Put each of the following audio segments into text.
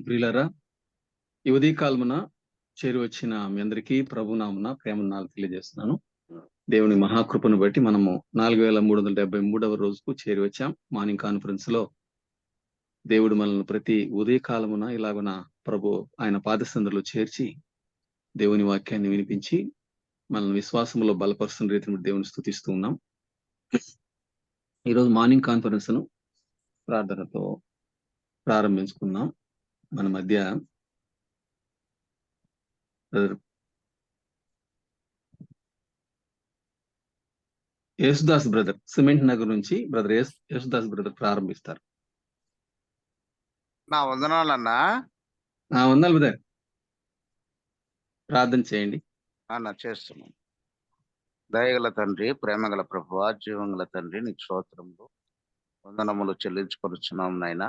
ప్రియులారా, ఈ ఉదయకాలమున చేరి వచ్చిన మీ అందరికీ ప్రభునామున ప్రేమనాలు తెలియజేస్తున్నాను. దేవుని మహాకృపను బట్టి మనము 4373వ రోజుకు చేరి వచ్చాం. మార్నింగ్ కాన్ఫరెన్స్ లో దేవుడు మనల్ని ప్రతి ఉదయకాలమున ఇలాగున ప్రభు ఆయన పాదసందులో చేర్చి దేవుని వాక్యాన్ని వినిపించి మనల్ని విశ్వాసంలో బలపరుస్తున్న రీతిని దేవుని స్తుతిస్తూ ఉన్నాం. ఈరోజు మార్నింగ్ కాన్ఫరెన్స్ ను ప్రార్థనతో ప్రారంభించుకుందాం. మన మధ్య యేసుదాస్ బ్రదర్ సిమెంట్ నగర్ నుంచి బ్రదర్ యేసుదాస్ బ్రదర్ ప్రారంభిస్తారు. నా వందనాలన్నా. వందనాలు బ్రదర్, ప్రార్థన చేయండి. అన్న చేస్తున్నాం. దయగల తండ్రి, ప్రేమగల ప్రభువా, జీవంగల తండ్రి, నీకు స్తోత్రములు వందనములు చెల్లించుకొనుచున్నాం నాయన.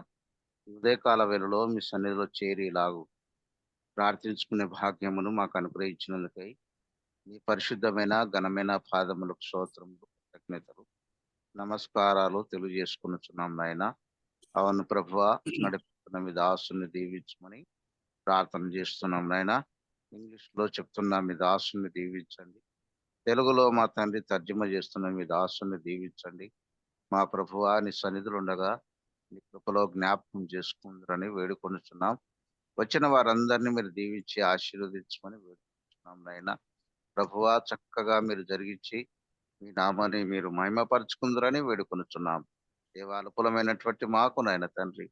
ఉదయకాల వేళలో మీ సన్నిధిలో చేరి ఇలాగు ప్రార్థించుకునే భాగ్యమును మాకు అనుగ్రహించినందుకై నీ పరిశుద్ధమైన ఘనమైన పాదములకు స్తోత్రములు, కృతజ్ఞతలు, నమస్కారాలు తెలియజేసుకునుచున్నాం నాయన. అవును ప్రభువా, నడిపిస్తున్న మీ దాసుని దీవించమని ప్రార్థన చేస్తున్నాం నాయన. ఇంగ్లీష్ లో చెప్తున్న మీ దాసుని దీవించండి, తెలుగులో మా తండ్రి తర్జుమా చేస్తున్న మీ దాసుని దీవించండి. మా ప్రభువా, నీ సన్నిధులు ఉండగా నీ కృపలో జ్ఞాపకం చేసుకుందరని వేడుకొనుచున్నాం. వచ్చిన వారందరినీ మీరు దీవించి ఆశీర్వదించమని వేడుకొనుచున్నాం నాయన. ప్రభువా, చక్కగా మీరు జరిగించి మీ నామాన్ని మీరు మహిమపరచుకుందరని వేడుకొనుచున్నాం. దేవానుకూలమైనటువంటి మాకు నాయన తండ్రి,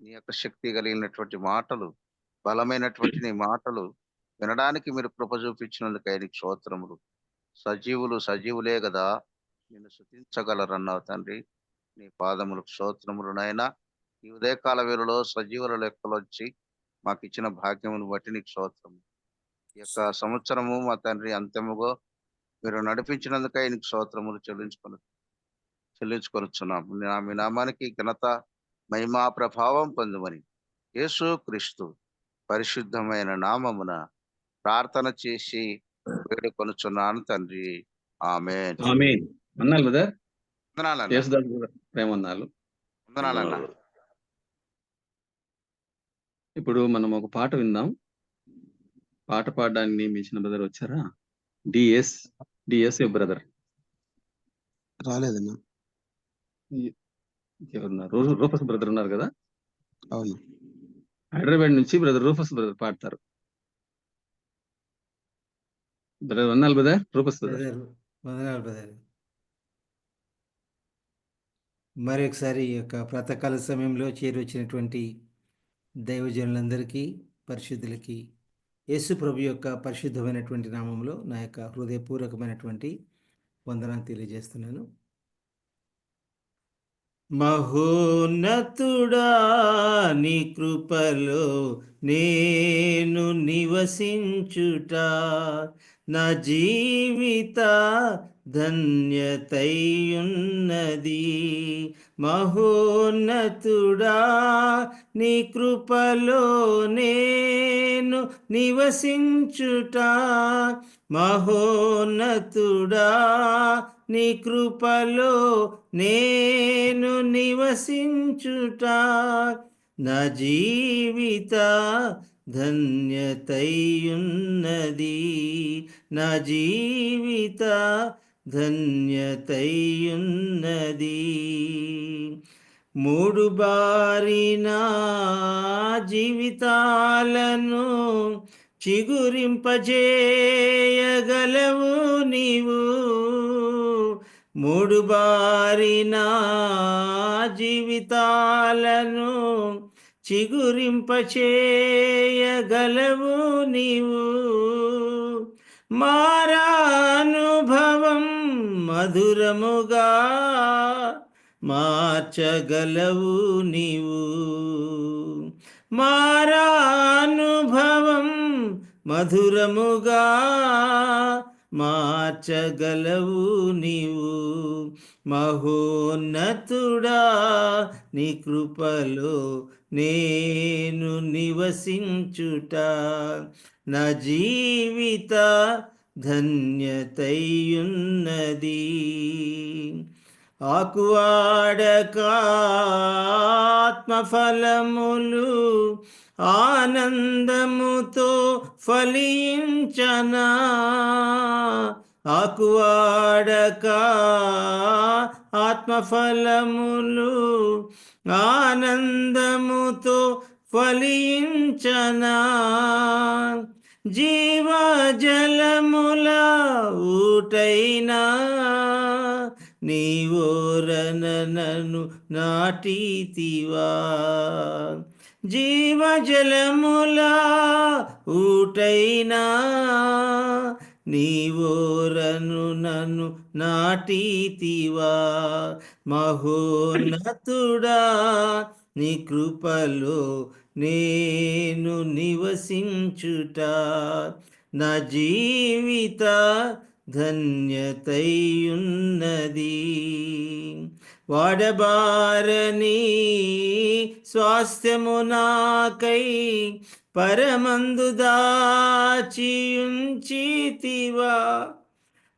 నీ యొక్క శక్తి కలిగినటువంటి మాటలు, బలమైనటువంటి నీ మాటలు వినడానికి మీరు కృప చూపించినందుకు నీకు స్తోత్రములు. సజీవులే కదా నిన్ను స్తుతించగలరన్నావు తండ్రి. నీ పాదములకు స్తోత్రములు నాయన. ఈ ఉదయకాల వేళలో సజీవుల లెక్కలు వచ్చి మాకు ఇచ్చిన భాగ్యమును బట్టి నీకు స్తోత్రము. ఈ యొక్క సంవత్సరము మా తండ్రి అంత్యముగా మీరు నడిపించినందుకై నీకు స్తోత్రములు చెల్లించుకొనుచున్నాం. మీ నామానికి ఘనత, మహిమా, ప్రభావం పొందుమని యేసు క్రీస్తు పరిశుద్ధమైన నామమున ప్రార్థన చేసి వేడుకొనుచున్నాను తండ్రి. ఆమేన్. ఆమేన్. వందనాలు బ్రదర్. వందనాలన్నా. యేసుదాస్ బ్రదర్ ప్రేమన్నాలు. వందనాలన్నా. ఇప్పుడు మనం ఒక పాట విందాం. పాట పాడడానికి నియమించిన బ్రదర్ వచ్చారా? డిఎస్ బ్రదర్ రాలేదన్నా. ఎవరున్నారు? రూఫస్ బ్రదర్ ఉన్నారు కదా. అవును, హైదరాబాద్ నుంచి బ్రదర్ రూఫస్ బ్రదర్ పాడతారు. బ్రదర్ వందనాలు బ్రదర్. రూఫస్ బ్రదర్ వందనాలు బ్రదర్. మరి ఒకసారి ఈ యొక్క ప్రాతకాల సమయంలో చేరి వచ్చినటువంటి దైవజనులందరికీ, పరిశుద్ధులకి యేసు ప్రభు యొక్క పరిశుద్ధమైనటువంటి నామంలో నా యొక్క హృదయపూర్వకమైనటువంటి వందనాలు తెలియజేస్తున్నాను. మహోన్నతుడా, నీ కృపలో నేను నివసించుట నా జీవిత ధన్యతయున్నది. మహోన్నతుడా, నీ కృపలో నేను నివసించుట, మహోన్నతుడా, నీ కృపలో నేను నివసించుట నా జీవిత ధన్యతయున్నది, నా జీవిత ధన్యతయున్నది. మూడు బారిన జీవితాలను చిగురింపజేయగలవు నీవు, మూడు బారిన జీవితాలను చిగురింపచేయగలవు నీవు. మారానుభవం మధురముగా మార్చగలవు నీవు, మారానుభవం మధురముగా మార్చగలవు నీవు. మహోన్నతుడా, నీ కృపలో నేను నివసించుట నా జీవిత ధన్యతయున్నది. ఆకువాడక ఆత్మఫలములు ఆనందముతో ఫలించనా, ఆకువాడక ఆత్మఫలములు ఆనందముతో ఫలించనా, జీవజలముల ఊటైనా నీవోరనను నాటితివా, జీవజలముల ఊటైనా నీవోరను నన్ను నాటితివా, మహోన్నతుడా నీ కృపలో నేను నివసించుట నా జీవిత ధన్యతయున్నది, వాడబారని స్వాస్థ్యము నాకై పరమందు దాచియుంచితివా,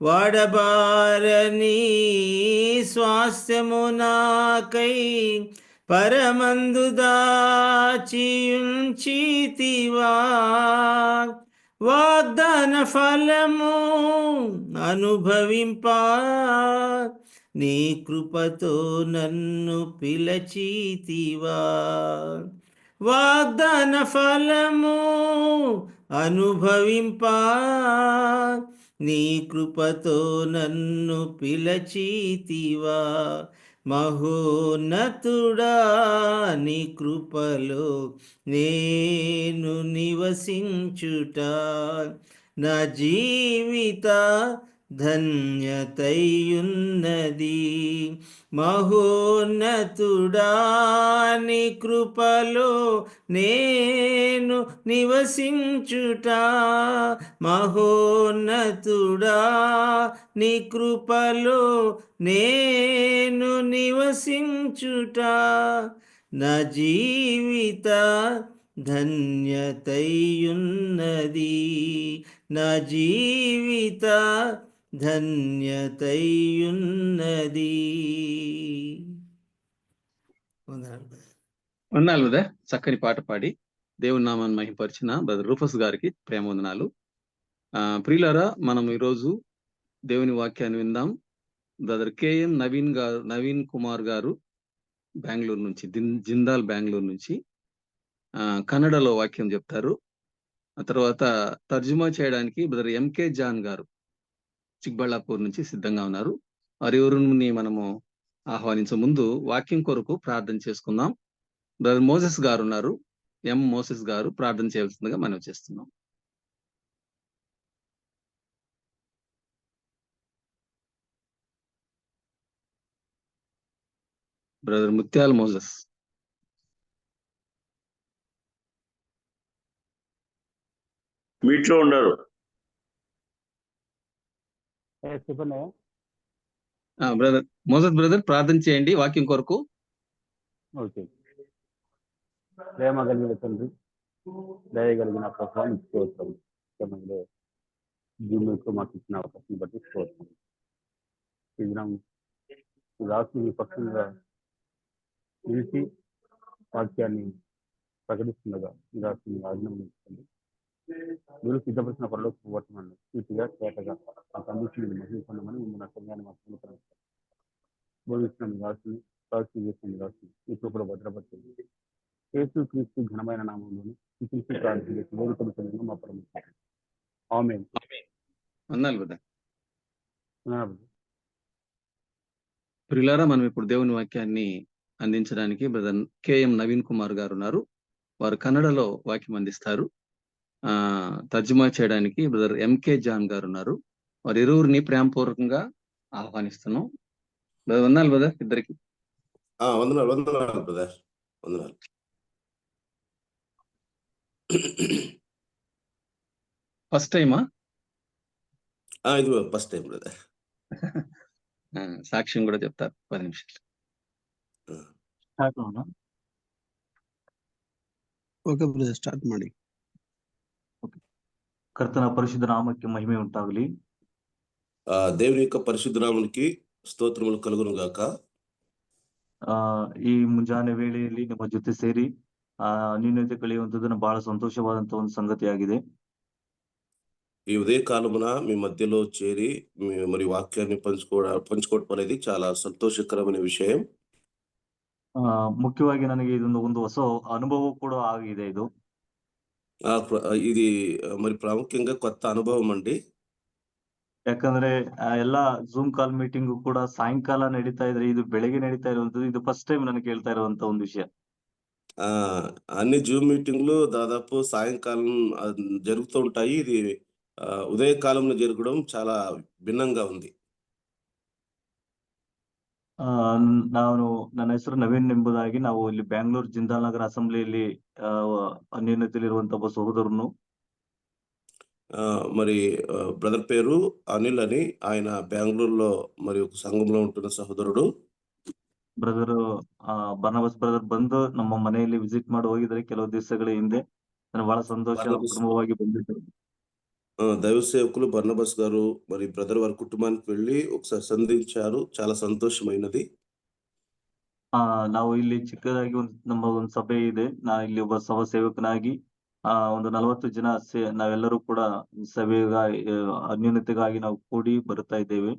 వాడబారని స్వాస్థ్యము నాకై పరమందు దాచియుంచితివా, వాగ్దాన ఫలము అనుభవింప నీ కృపతో నన్ను పిలచితివా, వాగ్దాన ఫలము అనుభవింప నీ కృపతో నన్ను పిలచితివా, మహోన్నతుడా నీ కృపలో నేను నివసించుట నా జీవిత ధన్యతయున్నది, మహోన్నతుడా నీ కృపలో నేను నివసించుట, మహోన్నతుడా నీ కృపలో నేను నివసించుట నా జీవిత ధన్యతయున్నది, నా జీవిత ధన్యతయున్నది. వందనాలు బ్రదర్, చక్కని పాట పాడి దేవుని నామాన్ని మహిమపరిచిన బ్రదర్ రూఫస్ గారికి ప్రేమ వందనాలు. ప్రియులారా, మనం ఈరోజు దేవుని వాక్యాన్ని విందాం. బ్రదర్ కేఎం నవీన్ కుమార్ గారు బెంగళూరు నుంచి, జిందాల్ బెంగళూరు నుంచి కన్నడలో వాక్యం చెప్తారు. ఆ తర్వాత తర్జుమా చేయడానికి బ్రదర్ ఎంకే జాన్ గారు చిక్బళ్ళాపూర్ నుంచి సిద్ధంగా ఉన్నారు. వారి ఎవరిని మనము ఆహ్వానించే ముందు వాక్యం కొరకు ప్రార్థన చేసుకుందాం. బ్రదర్ మోసెస్ గారు ఉన్నారు, మోసెస్ గారు ప్రార్థన చేయవలసిందిగా మనం చేస్తున్నాం. బ్రదర్ ముత్యాల మోసెస్. మీట్లో ఉన్నారు. బ్రదర్ మోసెస్ బ్రదర్ ప్రార్థన చేయండి వాక్యం కొరకు. ఓకే. ప్రేమ కలిగిన తండ్రి, దయగలిగిన ప్రభావం స్తోత్రం. సమయంలో జీవులకు మాకు ఇచ్చిన అవకాశం బట్టి స్తోత్రం. ఈ దినం రాసుని పక్షంగా నిలిచి వాక్యాన్ని ప్రకటిస్తుండగా ఈ రాసుని ఆజ్ఞాపించండి. మీరు సిద్ధపరిచిన పరలోకి పోవటమని పూర్తిగా చేతగా ఆ కండిషన్ మహిళమని మిమ్మల్ని సంఘాన్ని మాత్రమే బోధిస్తున్న రాసుని రాసి చేస్తున్న రాసుని ఇప్పుడు కూడా భద్రపరచండి. యేసు క్రీస్తు ఘనమైన నామంలోని ప్రార్థన మా పరమేశ్వరుడు. ఆమేన్. వందనాలు బ్రదర్. ప్రియులారా, మనం ఇప్పుడు దేవుని వాక్యాన్ని అందించడానికి బ్రదర్ కేఎం నవీన్ కుమార్ గారు ఉన్నారు. వారు కన్నడలో వాక్యం అందిస్తారు. తర్జుమా చేయడానికి బ్రదర్ ఎంకే జాన్ గారు ఉన్నారు. వారి ఇరువురిని ప్రేమపూర్వకంగా ఆహ్వానిస్తున్నాం. బ్రదర్ వందనాలు బ్రదర్ ఇద్దరికి. వందనాలు బ్రదర్, వందనాలు. ఫస్ట్ టైమా? ఇది ఫస్ట్ టైం బ్రదర్. సాక్ష్యం కూడా చెప్తారు 10 నిమిషాలు. ಓಕೆ ಬ್ರದರ್, ಸ್ಟಾರ್ಟ್ ಮಾಡಿ. ಕರ್ತನ ಪರಿಶುದ್ಧ ನಾಮಕ್ಕೆ ಮಹಿಮೆ ಉಂಟಾಗಲಿ. దేవుని యొక్క పరిశుద్ధ నామమునికి స్తోత్రములు కలుగును గాక. ಈ ಮುಂಜಾನೆ ವೇಳೆಯಲ್ಲಿ ನಿಮ್ಮ ಜೊತೆ ಸೇರಿ ಅನ್ಯೋನ್ಯತೆ ಕಳೆಯುವಂಥದ್ದು ಬಹಳ సంతోషವಾದಂತ ಒಂದು సంగతియాಗಿದೆ. ఈ ఉదయ కాలమున మీ మధ్యలో చేరి మరి వాక్యాన్ని పంచుకోవడం అనేది చాలా సంతోషకరమైన విషయం. ಮುಖ್ಯವಾಗಿ ನನಗೆ ಇದೊಂದು ಹೊಸ ಅನುಭವ ಕೂಡ ಆಗಿದೆ ಇದು. ఇది మరి ప్రాముఖ్యంగా కొత్త అనుభవం అండి. ಯಾಕಂದ್ರೆ ಎಲ್ಲಾ ಜೂಮ್ ಕಾಲ್ ಮೀಟಿಂಗ್ ಕೂಡ ಸಾಯಂಕಾಲ ನಡೀತಾ ಇದ್ರೆ, ಇದು ಬೆಳಗ್ಗೆ ನಡೀತಾ ಇರುವಂತದ್ದು ಇದು ಫಸ್ಟ್ ಟೈಮ್ ನನಗೆ ಕೇಳ್ತಾ ಇರುವಂತ ಒಂದು ವಿಷಯ. అన్ని జూమ్ మీటింగ్లు దాదాపు సాయంకాలం జరుగుతూ ఉంటాయి. ఇది ఉదయ కాలంలో జరగడం చాలా భిన్నంగా ఉంది. ನನ್ನ ಹೆಸರು ನವೀನ್ ಎಂಬುದಾಗಿ. ನಾವು ಇಲ್ಲಿ ಬ್ಯಾಂಗ್ಳೂರ್ ಜಿಂದಾಲ್ ನಗರ ಅಸೆಂಬ್ಲಿಯಲ್ಲಿ ಅನ್ಯೋನ್ಯತೆಯಲ್ಲಿರುವಂತ ಒಬ್ಬ ಸಹೋದರನು. మరి బ్రదర్ పేరు అనిల్ అని, ఆయన బెంగళూరులో మరి ఒక సంఘంలో ఉంటున్న సహోదరుడు. ಬ್ರದರ್ ಬರ್ನಬಾಸ್ ಬ್ರದರ್ ಬಂದು ನಮ್ಮ ಮನೆಯಲ್ಲಿ ವಿಸಿಟ್ ಮಾಡಿ ಹೋಗಿದ್ದಾರೆ ಕೆಲವು ದಿವಸಗಳ ಹಿಂದೆ. ನನಗೆ ಬಹಳ ಸಂತೋಷ, ಕುಟುಂಬವಾಗಿ ಬಂದಿದ್ದು. దైవ సేవకులు బర్నబాస్ గారు మరి బ్రదర్ వారి కుటుంబానికి వెళ్ళి ఒకసారి సంధించారు. చాలా సంతోషమైనది. ನಾವು ಇಲ್ಲಿ ಚಿಕ್ಕದಾಗಿ ನಮ್ಮ ಒಂದು ಸಭೆ ಇದೆ. ಇಲ್ಲಿ ಒಬ್ಬ ಸಭಾ ಸೇವಕನಾಗಿ ಒಂದು 40 ಜನ ನಾವೆಲ್ಲರೂ ಕೂಡ ಸಭೆಗಾಗಿ ಅನ್ಯೋನ್ಯತೆಗಾಗಿ ನಾವು ಕೂಡಿ ಬರುತ್ತಾ ಇದ್ದೇವೆ.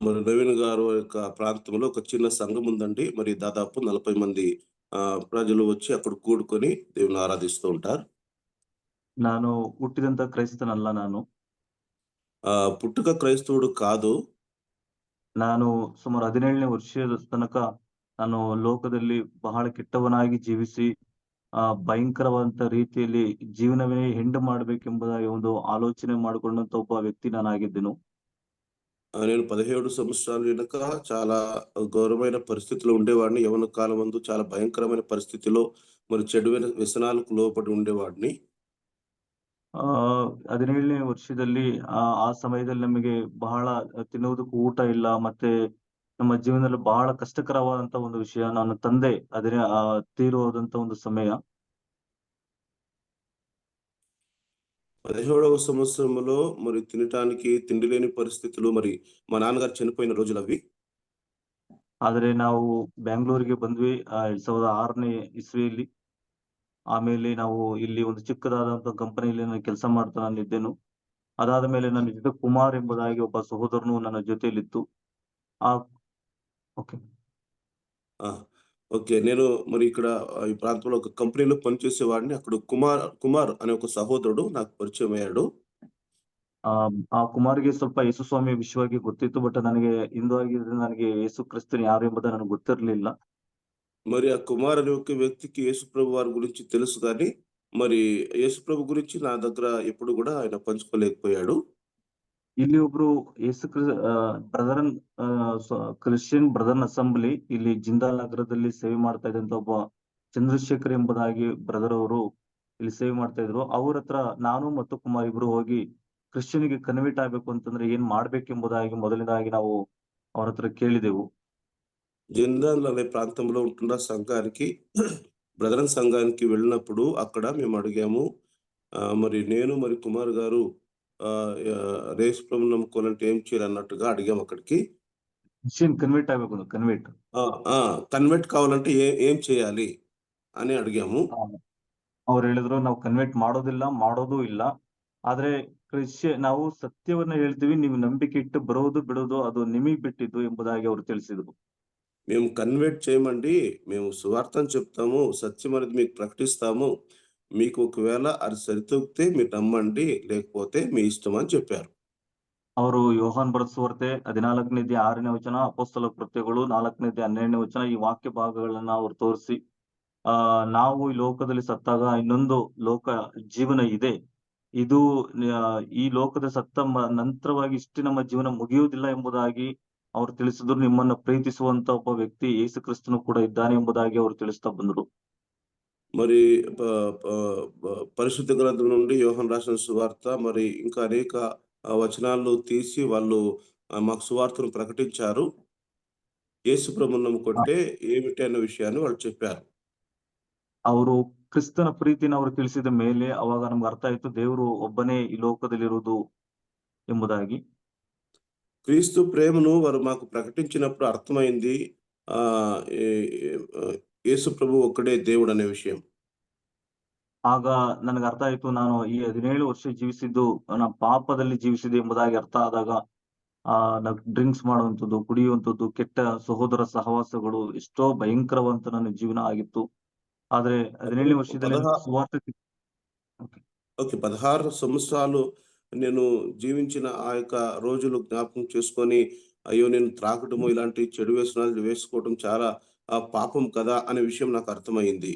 మరి నవీన్ గారు యొక్క ప్రాంతంలో ఒక చిన్న సంఘం ఉందండి. మరి దాదాపు 40 మంది ప్రజలు వచ్చి అక్కడ కూడుకొని దేవుని ఆరాధిస్తూ ఉంటారు. ನಾನು ಹುಟ್ಟಿದಂತ ಕ್ರೈಸ್ತನಲ್ಲ. ನಾನು పుట్టుక క్రైస్తవుడు కాదు. ನಾನು ಸುಮಾರು 17ನೇ ವರ್ಷದ ತನಕ ನಾನು ಲೋಕದಲ್ಲಿ ಬಹಳ ಕೆಟ್ಟವನಾಗಿ ಜೀವಿಸಿ ಭಯಂಕರವಾದಂತ ರೀತಿಯಲ್ಲಿ ಜೀವನವೇ ಹೆಂಡು ಮಾಡ್ಬೇಕೆಂಬುದಾಗಿ ಒಂದು ಆಲೋಚನೆ ಮಾಡಿಕೊಂಡಂತ ಒಬ್ಬ ವ್ಯಕ್ತಿ ನಾನಾಗಿದ್ದೆನು. నేను 17 సంవత్సరాల వెనుక చాలా ఘోరమైన పరిస్థితిలో ఉండేవాడిని. యవన కాలం ముందు చాలా భయంకరమైన పరిస్థితిలో మరి చెడు వ్యసనాలకు లోపడి ఉండేవాడిని. 17ನೇ ವರ್ಷದಲ್ಲಿ ಆ ಸಮಯದಲ್ಲಿ ನಮಗೆ ಬಹಳ ತಿನ್ನುವುದಕ್ಕೂ ಊಟ ಇಲ್ಲ, ಮತ್ತೆ ನಮ್ಮ ಜೀವನದಲ್ಲಿ ಬಹಳ ಕಷ್ಟಕರವಾದಂತ ಒಂದು ವಿಷಯ. ನನ್ನ ತಂದೆ ತೀರೋದಂತ ಒಂದು ಸಮಯ. 17వ సంవత్సరంలో మరి తినటానికి తిండి లేని పరిస్థితులు, మరి మా నాన్నగారు చనిపోయిన రోజులు అవి. ಆದ್ರೆ ನಾವು ಬ್ಯಾಂಗ್ಳೂರಿಗೆ ಬಂದ್ವಿ 2006ನೇ ಇಸ್ವಿಯಲ್ಲಿ. ಆಮೇಲೆ ನಾವು ಇಲ್ಲಿ ಒಂದು ಚಿಕ್ಕದಾದಂತ ಕಂಪನಿಯಲ್ಲಿ ನಾನು ಕೆಲಸ ಮಾಡ್ತಾ ನಾನಿದ್ದೆನು. ಅದಾದ ಮೇಲೆ ನನ್ನ ಜೊತೆ ಕುಮಾರ್ ಎಂಬುದಾಗಿ ಒಬ್ಬ ಸಹೋದರನು ನನ್ನ ಜೊತೆಯಲ್ಲಿತ್ತು. ఓకే, నేను మరి ఇక్కడ ఈ ప్రాంతంలో ఒక కంపెనీలో పనిచేసేవాడిని. అక్కడ కుమార్ అనే ఒక సహోదరుడు నాకు పరిచయం అయ్యాడు. ಆ ಕುಮಾರ್ಗೆ ಸ್ವಲ್ಪ ಯೇಸು ಸ್ವಾಮಿ ವಿಷಯವಾಗಿ ಗೊತ್ತಿತ್ತು, ಬಟ್ ನನಗೆ ಹಿಂದೂ ಆಗಿದ್ರೆ ನನಗೆ ಯೇಸು ಕ್ರಿಸ್ತನ್ ಯಾರು ಎಂಬುದು ನನಗೆ ಗೊತ್ತಿರಲಿಲ್ಲ. మరి ఆ కుమార్ అనే ఒక వ్యక్తికి యేసు ప్రభు వారి గురించి తెలుసు, కానీ మరి యేసు ప్రభు గురించి నా దగ్గర ఎప్పుడు కూడా ఆయన పంచుకోలేకపోయాడు. ಇಲ್ಲಿ ಒಬ್ರು ಬ್ರದರ್ ಕ್ರಿಶ್ಚಿಯನ್ ಬ್ರದರ್ ಅಸೆಂಬ್ಲಿ ಇಲ್ಲಿ ಜಿಂದಾಲ್ ನಗರದಲ್ಲಿ ಸೇವೆ ಮಾಡ್ತಾ ಇದ್ದಂತ ಒಬ್ಬ ಚಂದ್ರಶೇಖರ್ ಎಂಬುದಾಗಿ ಬ್ರದರ್ ಅವರು ಇಲ್ಲಿ ಸೇವೆ ಮಾಡ್ತಾ ಇದ್ರು. ಅವ್ರ ಹತ್ರ ನಾನು ಮತ್ತು ಕುಮಾರ್ ಇಬ್ರು ಹೋಗಿ ಕ್ರಿಶ್ಚಿಯನ್ಗೆ ಕನ್ವರ್ಟ್ ಆಗ್ಬೇಕು ಅಂತಂದ್ರೆ ಏನ್ ಮಾಡ್ಬೇಕೆಂಬುದಾಗಿ ಮೊದಲನೇದಾಗಿ ನಾವು ಅವ್ರ ಹತ್ರ ಕೇಳಿದೆವು. జిందాల్ అనే ప్రాంతంలో ఉంటున్న సంఘానికి బ్రదరన్ సంఘానికి వెళ్ళినప్పుడు అక్కడ మేము అడిగాము, మరి నేను మరి కుమార్ గారు యేసు ప్రభువుని నమ్ముకోవాలంటే ఏం చేయాలి అన్నట్టుగా అడిగాము అక్కడికి. ಕ್ರಿಶ್ಚಿಯನ್ ಕನ್ವರ್ಟ್ ಆಗ್ಬೇಕು, కన్వర్ట్ కావాలంటే ఏం చేయాలి అని అడిగాము. ಅವ್ರು ಹೇಳಿದ್ರು, ನಾವು ಕನ್ವರ್ಟ್ ಮಾಡೋದೂ ಇಲ್ಲ, ಆದ್ರೆ ನಾವು ಸತ್ಯವನ್ನ ಹೇಳ್ತೀವಿ, ನೀವು ನಂಬಿಕೆ ಇಟ್ಟು ಬರೋದು ಬಿಡೋದು ಅದು ನಿಮಗ್ ಬಿಟ್ಟಿದ್ದು ಎಂಬುದಾಗಿ ಅವರು ತಿಳಿಸಿದ್ರು. మేము కన్వర్ట్ చేయమండి, మేము సువార్తను చెప్తాము, సత్యం అనేది మీకు ప్రకటిస్తాము, మీకు ఒకవేళ అది సరితూగితే మీరు నమ్మండి, లేకపోతే మీ ఇష్టం అని చెప్పారు. ಅವರು ಯೋಹಾನ್ ಬರೆದ ಸುವಾರ್ತೆ 14ನೇ ಅಧ್ಯಾಯ 6ನೇ ವಚನ, ಅಪೊಸ್ತಲ ಕೃತ್ಯಗಳು 4ನೇ ಅಧ್ಯಾಯ 12ನೇ ವಚನ, ಈ ವಾಕ್ಯ ಭಾಗಗಳನ್ನ ಅವ್ರು ತೋರಿಸಿ ನಾವು ಈ ಲೋಕದಲ್ಲಿ ಸತ್ತಾಗ ಇನ್ನೊಂದು ಲೋಕ ಜೀವನ ಇದೆ, ಇದು ಈ ಲೋಕದ ಸತ್ತ ನಂತರವಾಗಿ ಇಷ್ಟು ನಮ್ಮ ಜೀವನ ಮುಗಿಯುವುದಿಲ್ಲ ಎಂಬುದಾಗಿ ಅವ್ರು ತಿಳಿಸಿದ್ರು. ನಿಮ್ಮನ್ನ ಪ್ರೀತಿಸುವಂತ ಒಬ್ಬ ವ್ಯಕ್ತಿ ಯೇಸು ಕ್ರಿಸ್ತನು ಕೂಡ ಇದ್ದಾನೆ ಎಂಬುದಾಗಿ ಅವ್ರು ತಿಳಿಸ್ತಾ ಬಂದ್ರು. మరి పరిశుద్ధ గ్రంథం నుండి యోహాన్ రాసిన సువార్త మరి ఇంకా అనేక వచనాలు తీసి వాళ్ళు మాకు సువార్తను ప్రకటించారు. యేసు ప్రభువుని నమ్ముకుంటే ఏమిటి అన్న విషయాన్ని వాళ్ళు చెప్పారు. ಅವರು ಕ್ರಿಸ್ತನ ಪ್ರೀತಿನ ಅವರು ತಿಳಿಸಿದ ಮೇಲೆ ಅವಾಗ ನಮ್ಗೆ ಅರ್ಥ ಆಯ್ತು, ದೇವರು ಒಬ್ಬನೇ ಈ ಲೋಕದಲ್ಲಿರುವುದು ಎಂಬುದಾಗಿ. క్రీస్తు ప్రేమను వారు మాకు ప్రకటించినప్పుడు అర్థమైంది, యేసు ప్రభు ఒక్కడే దేవుడు అనే విషయం. ಆಗ ನನಗೆ ಅರ್ಥ ಆಯ್ತು, ನಾನು ಈ 17 ವರ್ಷ ಜೀವಿಸಿದ್ದು ನನ್ನ ಪಾಪದಲ್ಲಿ ಜೀವಿಸಿದೆ ಎಂಬುದಾಗಿ ಅರ್ಥ ಆದಾಗ ಡ್ರಿಂಕ್ಸ್ ಮಾಡುವಂಥದ್ದು, ಕುಡಿಯುವಂಥದ್ದು, ಕೆಟ್ಟ ಸಹೋದರ ಸಹವಾಸಗಳು ಎಷ್ಟೋ ಭಯಂಕರವಂತ ನನ್ನ ಜೀವನ ಆಗಿತ್ತು. ಆದ್ರೆ 17ನೇ ವರ್ಷದಲ್ಲಿ ನನಗೆ ಸುವಾರ್ತೆ ఓకే. 16 సంవత్సరాలు నేను జీవించిన ఆ యొక్క రోజులు జ్ఞాపకం చేసుకొని, అయ్యో! నేను త్రాగటము, ఇలాంటి చెడు వ్యసనాలు వేసుకోవటం చాలా పాపం కదా అనే విషయం నాకు అర్థమైంది.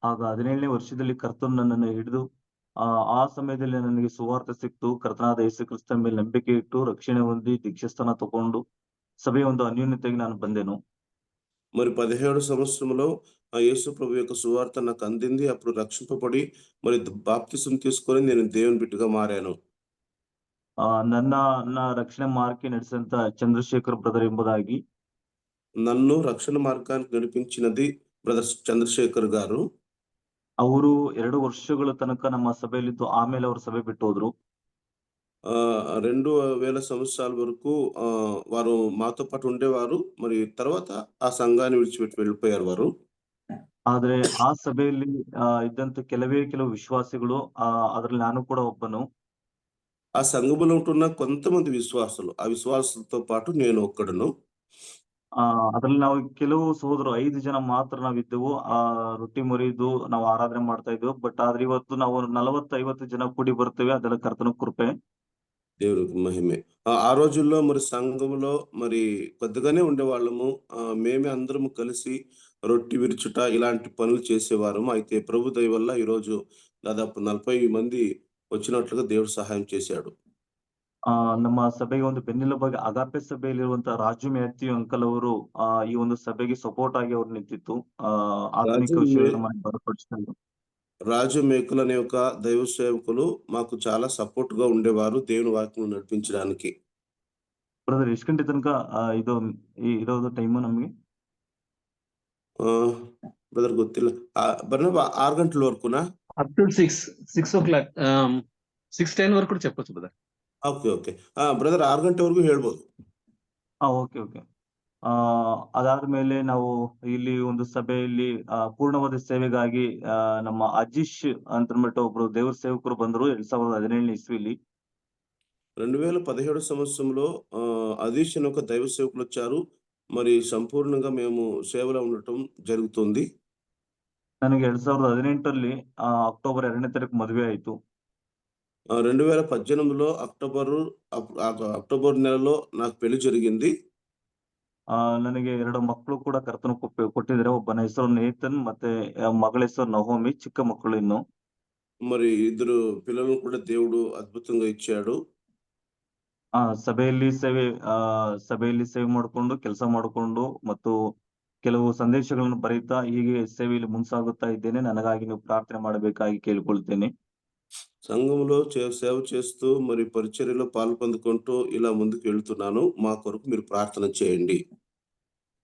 ಆಗ 17ನೇ ವರ್ಷದಲ್ಲಿ ಕರ್ತನು ನನ್ನನ್ನು ಹಿಡಿದು ಆ ಸಮಯದಲ್ಲಿ ನನಗೆ ಸುವಾರ್ತೆ ಸಿಕ್ತು. ಕರ್ತನಾದ ಯೇಸು ಕ್ರಿಸ್ತನ ಮೇಲೆ ನಂಬಿಕೆ ಇಟ್ಟು ರಕ್ಷಣೆ ಹೊಂದಿ ದೀಕ್ಷಾಸ್ಥಾನ ತಗೊಂಡು ಸಭೆಯ ಒಂದು ಅನ್ಯೋನ್ಯತೆಗೆ ನಾನು ಬಂದೆನು. మరి 17 సంవత్సరంలో యేసు ప్రభు యొక్క సువార్త నాకు అందింది. అప్పుడు రక్షింపబడి మరి బాప్తిసం తీసుకొని నేను దేవుని బిడ్డగా మారాను. ನನ್ನ ರಕ್ಷಣೆ ಮಾರ್ಗಕ್ಕೆ ನಡೆಸಿದಂತ ಚಂದ್ರಶೇಖರ್ ಬ್ರದರ್ ಎಂಬುದಾಗಿ. నన్ను రక్షణ మార్గానికి నడిపించినది బ్రదర్ చంద్రశేఖర్ గారు. ಅವರು 2 ವರ್ಷಗಳ ತನಕ ನಮ್ಮ ಸಭೆಯಲ್ಲಿದ್ದು ಆಮೇಲೆ ಅವರು ಸಭೆ ಬಿಟ್ಟು ಹೋದ್ರು. 2000 సంవత్సరాల వరకు వారు మాతో పాటు ఉండేవారు. మరి తర్వాత ఆ సంఘాన్ని విడిచిపెట్టి వెళ్ళిపోయారు వారు. ಆದ್ರೆ ಆ ಸಭೆಯಲ್ಲಿ ಇದ್ದಂತ ಕೆಲವು ವಿಶ್ವಾಸಿಗಳು, ಅದ್ರಲ್ಲಿ ನಾನು ಕೂಡ ಒಬ್ಬನು. ఆ సంఘములో ఉంటున్న కొంతమంది విశ్వాసులు, ఆ విశ్వాసులతో పాటు నేను ఒక్కడును. ಅದ್ರಲ್ಲಿ ನಾವು ಕೆಲವು ಸಹೋದರರು 5 ಜನ ಮಾತ್ರ ನಾವಿದ್ದೆವು. ರೊಟ್ಟಿ ಮುರಿದು ನಾವು ಆರಾಧನೆ ಮಾಡ್ತಾ ಇದ್ವು. ಬಟ್ ಆದ್ರೆ ಇವತ್ತು ನಾವು 40-50 ಜನ ಕೂಡಿ ಬರ್ತೇವೆ. ಅದೆಲ್ಲ ಕರ್ತನ కృపే. దేవునికి మహిమే. ఆ రోజుల్లో మరి సంఘములో మరి కొద్దిగానే ఉండేవాళ్ళము. మేమే అందరము కలిసి రొట్టి విరుచుట ఇలాంటి పనులు చేసేవారము. అయితే ప్రభు దయ వల్ల ఈరోజు దాదాపు 40 మంది వచ్చినట్లుగా దేవుడు సహాయం చేశాడు. ನಮ್ಮ ಸಭೆಗೆ ಒಂದು ಬೆನ್ನೆಲುಬಾಗಿ ಅಗಾಪೆ ಸಭೆಯಲ್ಲಿರುವಂತ ರಾಜು ಮ್ಯಾಥ್ಯೂ ಅಂಕಲ್ ಅವರು ಈ ಒಂದು ಸಭೆಗೆ ಸಪೋರ್ಟ್ ಆಗಿ ಅವ್ರು ನಿಂತಿತ್ತು. ಆಧುನಿಕ ವಿಷಯಗಳನ್ನು మనకి ಬಲಪಡಿಸಿದ್ರು. రాజు మేకులు అనే ఒక దైవ సేవకులు మాకు చాలా సపోర్ట్ గా ఉండేవారు దేవుని వాక్యం నడిపించడానికి. ಬ್ರದರ್ ಎಷ್ಟು ಗಂಟೆ ತನಕ ಇದು ಇರೋದು ಟೈಮು ನಮಗೆ? బ్రదర్ ಗೊತ್ತಿಲ್ಲ. బర్నబ 6 గంటల వరకునా? అప్ టు 6 o'clock 6:10 వరకు కూడా చెప్పొచ్చు బ్రదర్. ಓಕೆ. ಬ್ರದರ್ 6 ಗಂಟೆ ವರೆಗೂ ಹೇಳ್ಬೋದು. ಓಕೆ. ಅದಾದ್ಮೇಲೆ ನಾವು ಇಲ್ಲಿ ಒಂದು ಸಭೆಯಲ್ಲಿ ಪೂರ್ಣವಾದ ಸೇವೆಗಾಗಿ ನಮ್ಮ ಅಜೀಶ್ ಅಂತ ಅಂದ್ಬಿಟ್ಟು ಒಬ್ರು ದೇವ್ರ ಸೇವಕರು ಬಂದ್ರು 2017ನೇ ಇಸ್ವಿಲಿ. 2017 సంవత్సరంలో అజీష్ అనే ఒక దైవ సేవకులు వచ్చారు. మరి సంపూర్ణంగా మేము సేవలో ఉండటం జరుగుతుంది. ನನಗೆ 2018 ಅಕ್ಟೋಬರ್ 2ನೇ ತಾರೀಕು ಮದುವೆ ಆಯ್ತು. 2018లో అక్టోబర్ నెలలో నాకు పెళ్లి జరిగింది. ನನಗೆ 2 ಮಕ್ಕಳು ಕೂಡ ಕರ್ತನ ಕೊಟ್ಟಿದ್ದಾರೆ. ಒಬ್ಬನ ಹೆಸರು ನೇತನ್, ಮತ್ತೆ ಮಗಳ ಹೆಸರು ನಹೋಮಿ, ಚಿಕ್ಕ ಮಕ್ಕಳು ಇನ್ನು. మరి 2 పిల్లలను కూడా దేవుడు అద్భుతంగా ఇచ్చాడు. ಸಭೆಯಲ್ಲಿ ಸೇವೆ ಮಾಡಿಕೊಂಡು ಕೆಲಸ ಮಾಡಿಕೊಂಡು ಮತ್ತು ಕೆಲವು ಸಂದೇಶಗಳನ್ನು ಬರೀತಾ ಹೀಗೆ ಸೇವೆಯಲ್ಲಿ ಮುಂಸಾಗುತ್ತಾ ಇದ್ದೇನೆ. ನನಗಾಗಿ ನೀವು ಪ್ರಾರ್ಥನೆ ಮಾಡಬೇಕಾಗಿ ಕೇಳಿಕೊಳ್ತೇನೆ. సంఘంలో సేవ చేస్తూ మరి పరిచర్యలో పాల్పొందుకుంటూ ఇలా ముందుకు వెళ్తున్నాను. మా కొరకు మీరు ప్రార్థన చేయండి.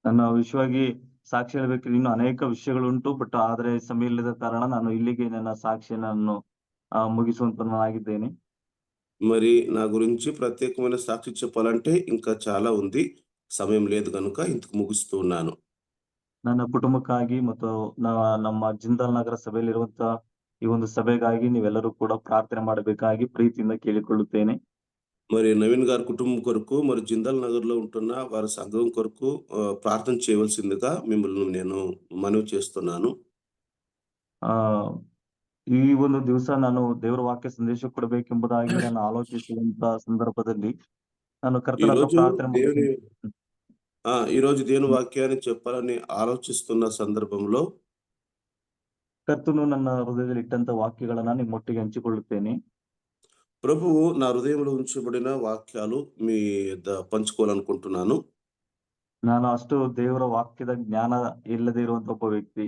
ನನ್ನ ವಿಷಯವಾಗಿ ಸಾಕ್ಷಿ ಹೇಳಬೇಕು, ಇನ್ನು ಅನೇಕ ವಿಷಯಗಳುಂಟು. ಬಟ್ ಆದ್ರೆ ಸಮಯ ಇಲ್ಲದ ಕಾರಣ ನಾನು ಇಲ್ಲಿಗೆ ನನ್ನ ಸಾಕ್ಷಿಯನ್ನು ಮುಗಿಸುವಂತನಾಗಿದ್ದೇನೆ. మరి నా గురించి ప్రత్యేకమైన సాక్షి చెప్పాలంటే ఇంకా చాలా ఉంది. సమయం లేదు కనుక ఇంతకు ముగిస్తూ ఉన్నాను. ನನ್ನ ಕುಟುಂಬಕ್ಕಾಗಿ ಮತ್ತು ನಮ್ಮ ಜಿಂದಾಲ್ ನಗರ ಸಭೆಯಲ್ಲಿರುವಂತ ಈ ಒಂದು ಸಭೆಗಾಗಿ ನೀವೆಲ್ಲರೂ ಕೂಡ ಪ್ರಾರ್ಥನೆ ಮಾಡಬೇಕಾಗಿ ಪ್ರೀತಿಯಿಂದ ಕೇಳಿಕೊಳ್ಳುತ್ತೇನೆ. మరి నవీన్ గారి కుటుంబం కొరకు, మరి జిందాల్ నగర్ లో ఉంటున్న వారి సంఘం కొరకు ప్రార్థన చేయవలసిందిగా మిమ్మల్ని నేను మనవి చేస్తున్నాను. ಈ ಒಂದು ದಿವಸ ನಾನು ದೇವರ ವಾಕ್ಯ ಸಂದೇಶ ಕೊಡಬೇಕೆಂಬುದಾಗಿ ನಾನು ಆಲೋಚಿಸುವಂತ ಸಂದರ್ಭದಲ್ಲಿ ನಾನು ಕರ್ತನ ಹತ್ರ ಪ್ರಾರ್ಥನೆ ಮಾಡ್ತೀನಿ. ఈ రోజు దేవుని వాక్యాన్ని చెప్పాలని ఆలోచిస్తున్న సందర్భంలో ಕರ್ತನು ನನ್ನ ಹೃದಯದಲ್ಲಿ ಇಟ್ಟಂತ ವಾಕ್ಯಗಳನ್ನ ನಿಮ್ಮೊಟ್ಟಿಗೆ ಹಂಚಿಕೊಳ್ಳುತ್ತೇನೆ. ప్రభువు నా హృదయంలో ఉంచబడిన వాక్యాలు మీ పంచుకోవాలనుకుంటున్నాను. ನಾನು ಅಷ್ಟು ದೇವರ ವಾಕ್ಯದ ಜ್ಞಾನ ಇಲ್ಲದೆ ಇರುವಂತ ಒಬ್ಬ ವ್ಯಕ್ತಿ.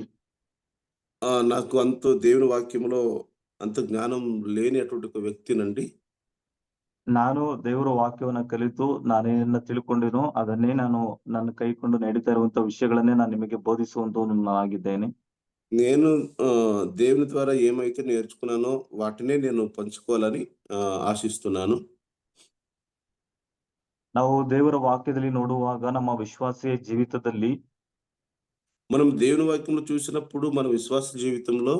నాకు అంత దేవుని వాక్యంలో అంత జ్ఞానం లేని అటువంటి ఒక వ్యక్తినండి. ನಾನು ದೇವರ ವಾಕ್ಯವನ್ನ ಕಲಿತು ನಾನೇನ ತಿಳ್ಕೊಂಡಿನೋ ಅದನ್ನೇ ನಾನು ನನ್ನ ಕೈಕೊಂಡು ನಡೀತಾ ಇರುವಂತ ವಿಷಯಗಳನ್ನೇ ನಾನು ನಿಮಗೆ ಬೋಧಿಸುವಂತವನಾಗಿದ್ದೇನೆ. నేను దేవుని ద్వారా ఏమైతే నేర్చుకున్నానో వాటినే నేను పంచుకోవాలని ఆశిస్తున్నాను. ನಾವು ದೇವರ ವಾಕ್ಯದಲ್ಲಿ ನೋಡುವಾಗ ನಮ್ಮ ವಿಶ್ವಾಸಿಯ ಜೀವಿತದಲ್ಲಿ మనం దేవుని వాక్యంలో చూసినప్పుడు మన విశ్వాస జీవితంలో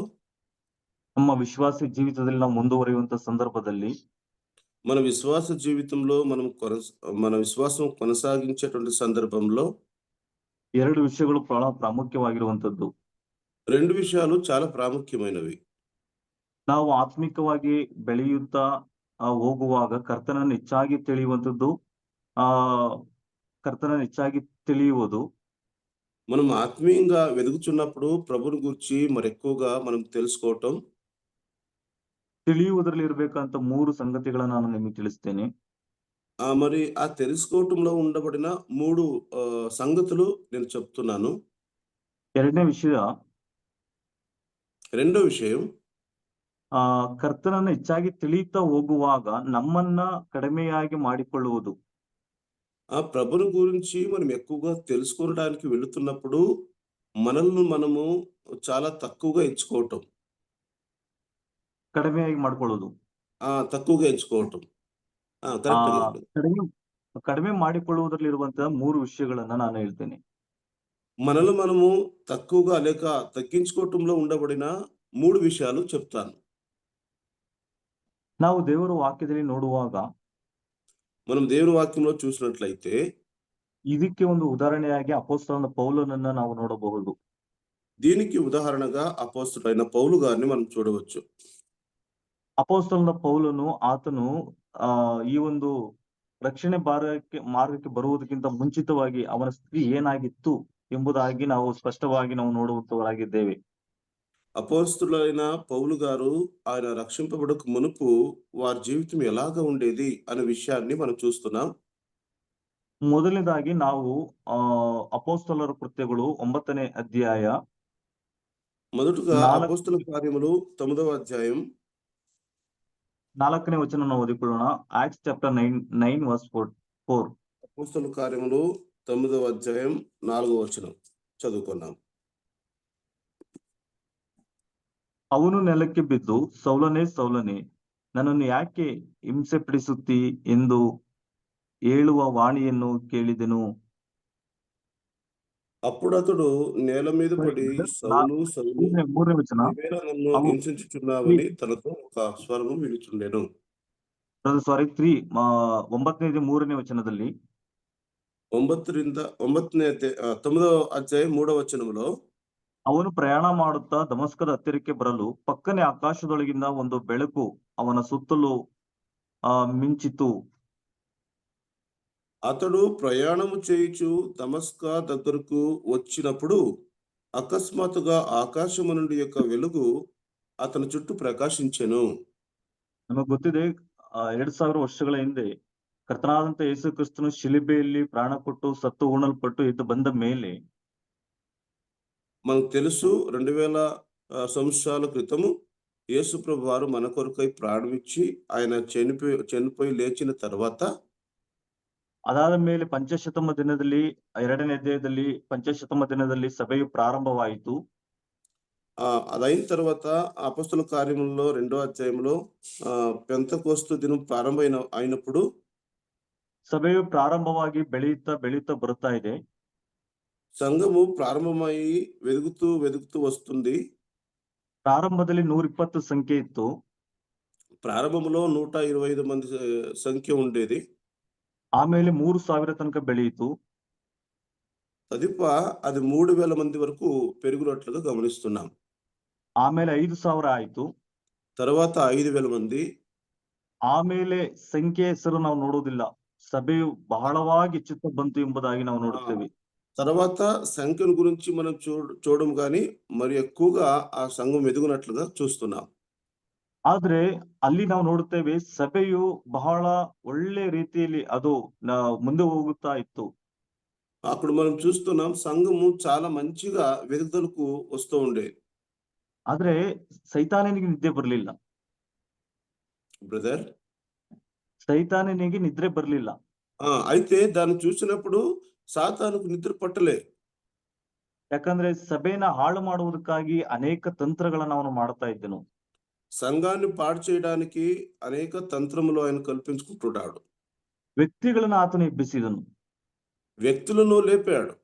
ನಮ್ಮ ವಿಶ್ವಾಸಿ ಜೀವಿತದಲ್ಲಿ ನಾವು ಮುಂದುವರಿಯುವಂತ ಸಂದರ್ಭದಲ್ಲಿ మన విశ్వాస జీవితంలో మన విశ్వాసం కొనసాగించేటువంటి సందర్భంలో ಎರಡು ವಿಷಯಗಳು ಬಹಳ ಪ್ರಾಮುಖ್ಯವಾಗಿರುವಂತದ್ದು. 2 విషయాలు చాలా ప్రాముఖ్యమైనవి. ನಾವು ಆತ್ಮಿಕವಾಗಿ ಬೆಳೆಯುತ್ತಾ ಹೋಗುವಾಗ ಕರ್ತನನ್ನು ಹೆಚ್ಚಾಗಿ ತಿಳಿಯುವಂತದ್ದು, ಆ ಕರ್ತನನ್ನು ಹೆಚ್ಚಾಗಿ ತಿಳಿಯುವುದು. మనం ఆత్మీయంగా వెదుగుచున్నప్పుడు ప్రభుని గురించి మరెక్కువగా మనం తెలుసుకోవటం. ತಿಳಿಯುವುದರಲ್ಲಿ ಇರಬೇಕಂತ 3 ಸಂಗತಿಗಳನ್ನ ನಾನು ನಿಮಗೆ ತಿಳಿಸ್ತೇನೆ. మరి ఆ తెలుసుకోవటంలో ఉండబడిన 3 సంగతులు నేను చెప్తున్నాను. ಎರಡನೇ ವಿಷಯ, రెండో విషయం, ಕರ್ತನನ್ನು ಹೆಚ್ಚಾಗಿ ತಿಳಿಯುತ್ತಾ ಹೋಗುವಾಗ ನಮ್ಮನ್ನ ಕಡಿಮೆಯಾಗಿ ಮಾಡಿಕೊಳ್ಳುವುದು. ఆ ప్రభుని గురించి మనం ఎక్కువగా తెలుసుకోవడానికి వెళుతున్నప్పుడు మనల్ని మనము చాలా తక్కువగా ఎంచుకోవటం. ಕಡಿಮೆಯಾಗಿ ಮಾಡ್ಕೊಳ್ಳೋದು. తక్కువగా ఎంచుకోవటం. కరెక్ట్‌గా చెప్పారు. ಕಡಿಮೆ ಮಾಡಿಕೊಳ್ಳುವುದರಲ್ಲಿ ಇರುವಂತಹ 3 ವಿಷಯಗಳನ್ನ ನಾನು ಹೇಳ್ತೇನೆ. మనల్ని మనము తక్కువగా లేక తగ్గించుకోవటంలో ఉండబడిన 3 విషయాలు చెప్తాను. ನಾವು ದೇವರ ವಾಕ್ಯದಲ್ಲಿ ನೋಡುವಾಗ మనం దేవుని వాక్యంలో చూసినట్లయితే ಇದಕ್ಕೆ ಒಂದು ಉದಾಹರಣೆಯಾಗಿ ಅಪೊಸ್ತಲನಾದ ಪೌಲನನ್ನ ನಾವು ನೋಡಬಹುದು. దీనికి ఉదాహరణగా అపోస్తలుడైన పౌలు గారిని మనం చూడవచ్చు. ಅಪೊಸ್ತಲನಾದ ಪೌಲನು ಆತನು ಈ ಒಂದು ರಕ್ಷಣೆ ಮಾರ್ಗಕ್ಕೆ ಬರುವುದಕ್ಕಿಂತ ಮುಂಚಿತವಾಗಿ ಅವನ ಸ್ಥಿತಿ ಏನಾಗಿತ್ತು ಎಂಬುದಾಗಿ ನಾವು ಸ್ಪಷ್ಟವಾಗಿ ನಾವು ನೋಡುವಂತವರಾಗಿದ್ದೇವೆ. అపోస్తలుడైన పౌలు గారు ఆయన రక్షింపబడక మునుపు వారి జీవితం ఎలాగా ఉండేది అనే విషయాన్ని మనం చూస్తున్నాం. ಮೊದಲನೇದಾಗಿ ನಾವು ಅಪೊಸ್ತಲರ ಕೃತ್ಯಗಳು 9ನೇ ಅಧ್ಯಾಯ మొదటగా అపోస్తల కార్యములు 9వ అధ్యాయం 4ನೇ ವಚನ ನಾವು ಓದಿಕೊಳ್ಳೋಣ. Acts chapter 9 verse 4. అపోస్తల కార్యములు 9వ అధ్యాయం 4వ వచనం చదువుకున్నాం. ಅವನು ನೆಲಕ್ಕೆ ಬಿದ್ದು, ಸೌಲನೇ ಸೌಲನೇ, ನನ್ನನ್ನು ಯಾಕೆ ಹಿಂಸೆ ಪಡಿಸುತ್ತಿ ಎಂದು ಹೇಳುವ ವಾಣಿಯನ್ನು ಕೇಳಿದೆನು. అప్పుడు అతడు నేల మీద పడి, సౌలు సౌలు, 3ನೇ ವಚನ, నీవేనా నన్ను హింసించుచున్నావని తనతో ఒక స్వరము వినుచుండెను. 9ನೇ 3ನೇ ವಚನದಲ್ಲಿ 9వ అధ్యాయం 3వ వచనములో ಅವನು ಪ್ರಯಾಣ ಮಾಡುತ್ತಾ ದಮಸ್ಕದ ಹತ್ತಿರಕ್ಕೆ ಬರಲು ಪಕ್ಕನೆ ಆಕಾಶದೊಳಗಿಂದ ಒಂದು ಬೆಳಕು ಅವನ ಸುತ್ತಲೂ ಮಿಂಚಿತು. అతడు ప్రయాణము చేయుచు దమస్కా దగ్గరకు వచ్చినప్పుడు అకస్మాత్తుగా ఆకాశము నుండి యొక్క వెలుగు అతని చుట్టూ ప్రకాశించెను. ನಮಗೆ ಗೊತ್ತಿದೆ, 2000 ವರ್ಷಗಳ ಹಿಂದೆ ಕರ್ತನಾದಂತ ಯೇಸು ಕ್ರಿಸ್ತನು ಶಿಲುಬೆಯಲ್ಲಿ ಪ್ರಾಣ ಕೊಟ್ಟು ಸತ್ತು ಉಣಲ್ಪಟ್ಟು ಎದ್ದು ಬಂದ ಮೇಲೆ మనకు తెలుసు 2000 సంవత్సరాల క్రితము యేసు ప్రభు వారు మన కొరకై ప్రాణమిచ్చి ఆయన చనిపోయి లేచిన తర్వాత ಅದಾದ ಮೇಲೆ ಪಂಚಶತಮ ದಿನದಲ್ಲಿ 2ನೇ ಅಧ್ಯಾಯದಲ್ಲಿ ಪಂಚಶತಮ ದಿನದಲ್ಲಿ ಸಭೆಯು ಪ್ರಾರಂಭವಾಯಿತು. అదైన తర్వాత అపొస్తలుల కార్యములలో 2వ అధ్యాయంలో పెంతెకోస్తు దినం అయినప్పుడు ಸಭೆಯು ಪ್ರಾರಂಭವಾಗಿ ಬೆಳೆಯುತ್ತಾ ಬರುತ್ತಾ ಇದೆ. సంఘము ప్రారంభమై వెదుగుతూ వస్తుంది. ಪ್ರಾರಂಭದಲ್ಲಿ 120 ಸಂಖ್ಯೆ ಇತ್ತು. ప్రారంభంలో 125 మంది సంఖ్య ఉండేది. ಆಮೇಲೆ 3000 ತನಕ ಬೆಳೆಯಿತು. తదుప అది 3000 మంది వరకు పెరుగునట్లుగా గమనిస్తున్నాం. ಆಮೇಲೆ 5000 ಆಯ್ತು. తర్వాత 5000 మంది. ಆಮೇಲೆ ಸಂಖ್ಯೆ ಹೆಸರು ನಾವು ನೋಡುವುದಿಲ್ಲ, ಸಭೆಯು ಬಹಳವಾಗಿ ಹೆಚ್ಚುತ್ತಾ ಬಂತು ಎಂಬುದಾಗಿ ನಾವು ನೋಡುತ್ತೇವೆ. తర్వాత సంఖ్యను గురించి మనం చూడడం కానీ మరి ఎక్కువగా ఆ సంఘం ఎదుగునట్లుగా చూస్తున్నాం. ಆದ್ರೆ ಅಲ್ಲಿ ನಾವು ನೋಡುತ್ತೇವೆ, ಸಭೆಯು ಬಹಳ ಒಳ್ಳೆ ರೀತಿಯಲ್ಲಿ ಅದು ಮುಂದೆ ಹೋಗುತ್ತಾ ಇತ್ತು. అక్కడ మనం చూస్తున్నాం సంఘము చాలా మంచిగా వెదుగుదలకు వస్తూ ఉండేది. ಆದ್ರೆ ಸೈತಾನನಿಗೆ ನಿದ್ದೆ ಬರಲಿಲ್ಲ. బ్రదర్, ಸೈತಾನನಿಗೆ ನಿದ್ರೆ ಬರಲಿಲ್ಲ. అయితే దాన్ని చూసినప్పుడు సాతానుకు నిద్ర పట్టలే. ಯಾಕಂದ್ರೆ ಸಭೆನ ಹಾಳು ಮಾಡುವುದಕ್ಕಾಗಿ ಅನೇಕ ತಂತ್ರಗಳನ್ನ ಅವನು ಮಾಡ್ತಾ ಇದ್ದನು. సంఘాన్ని పాడు చేయడానికి అనేక తంత్రములు ఆయన కల్పించుకుంటున్నాడు. ವ್ಯಕ್ತಿಗಳನ್ನ ಆತನು ಎಬ್ಬಿಸಿದನು. వ్యక్తులను లేపాడు.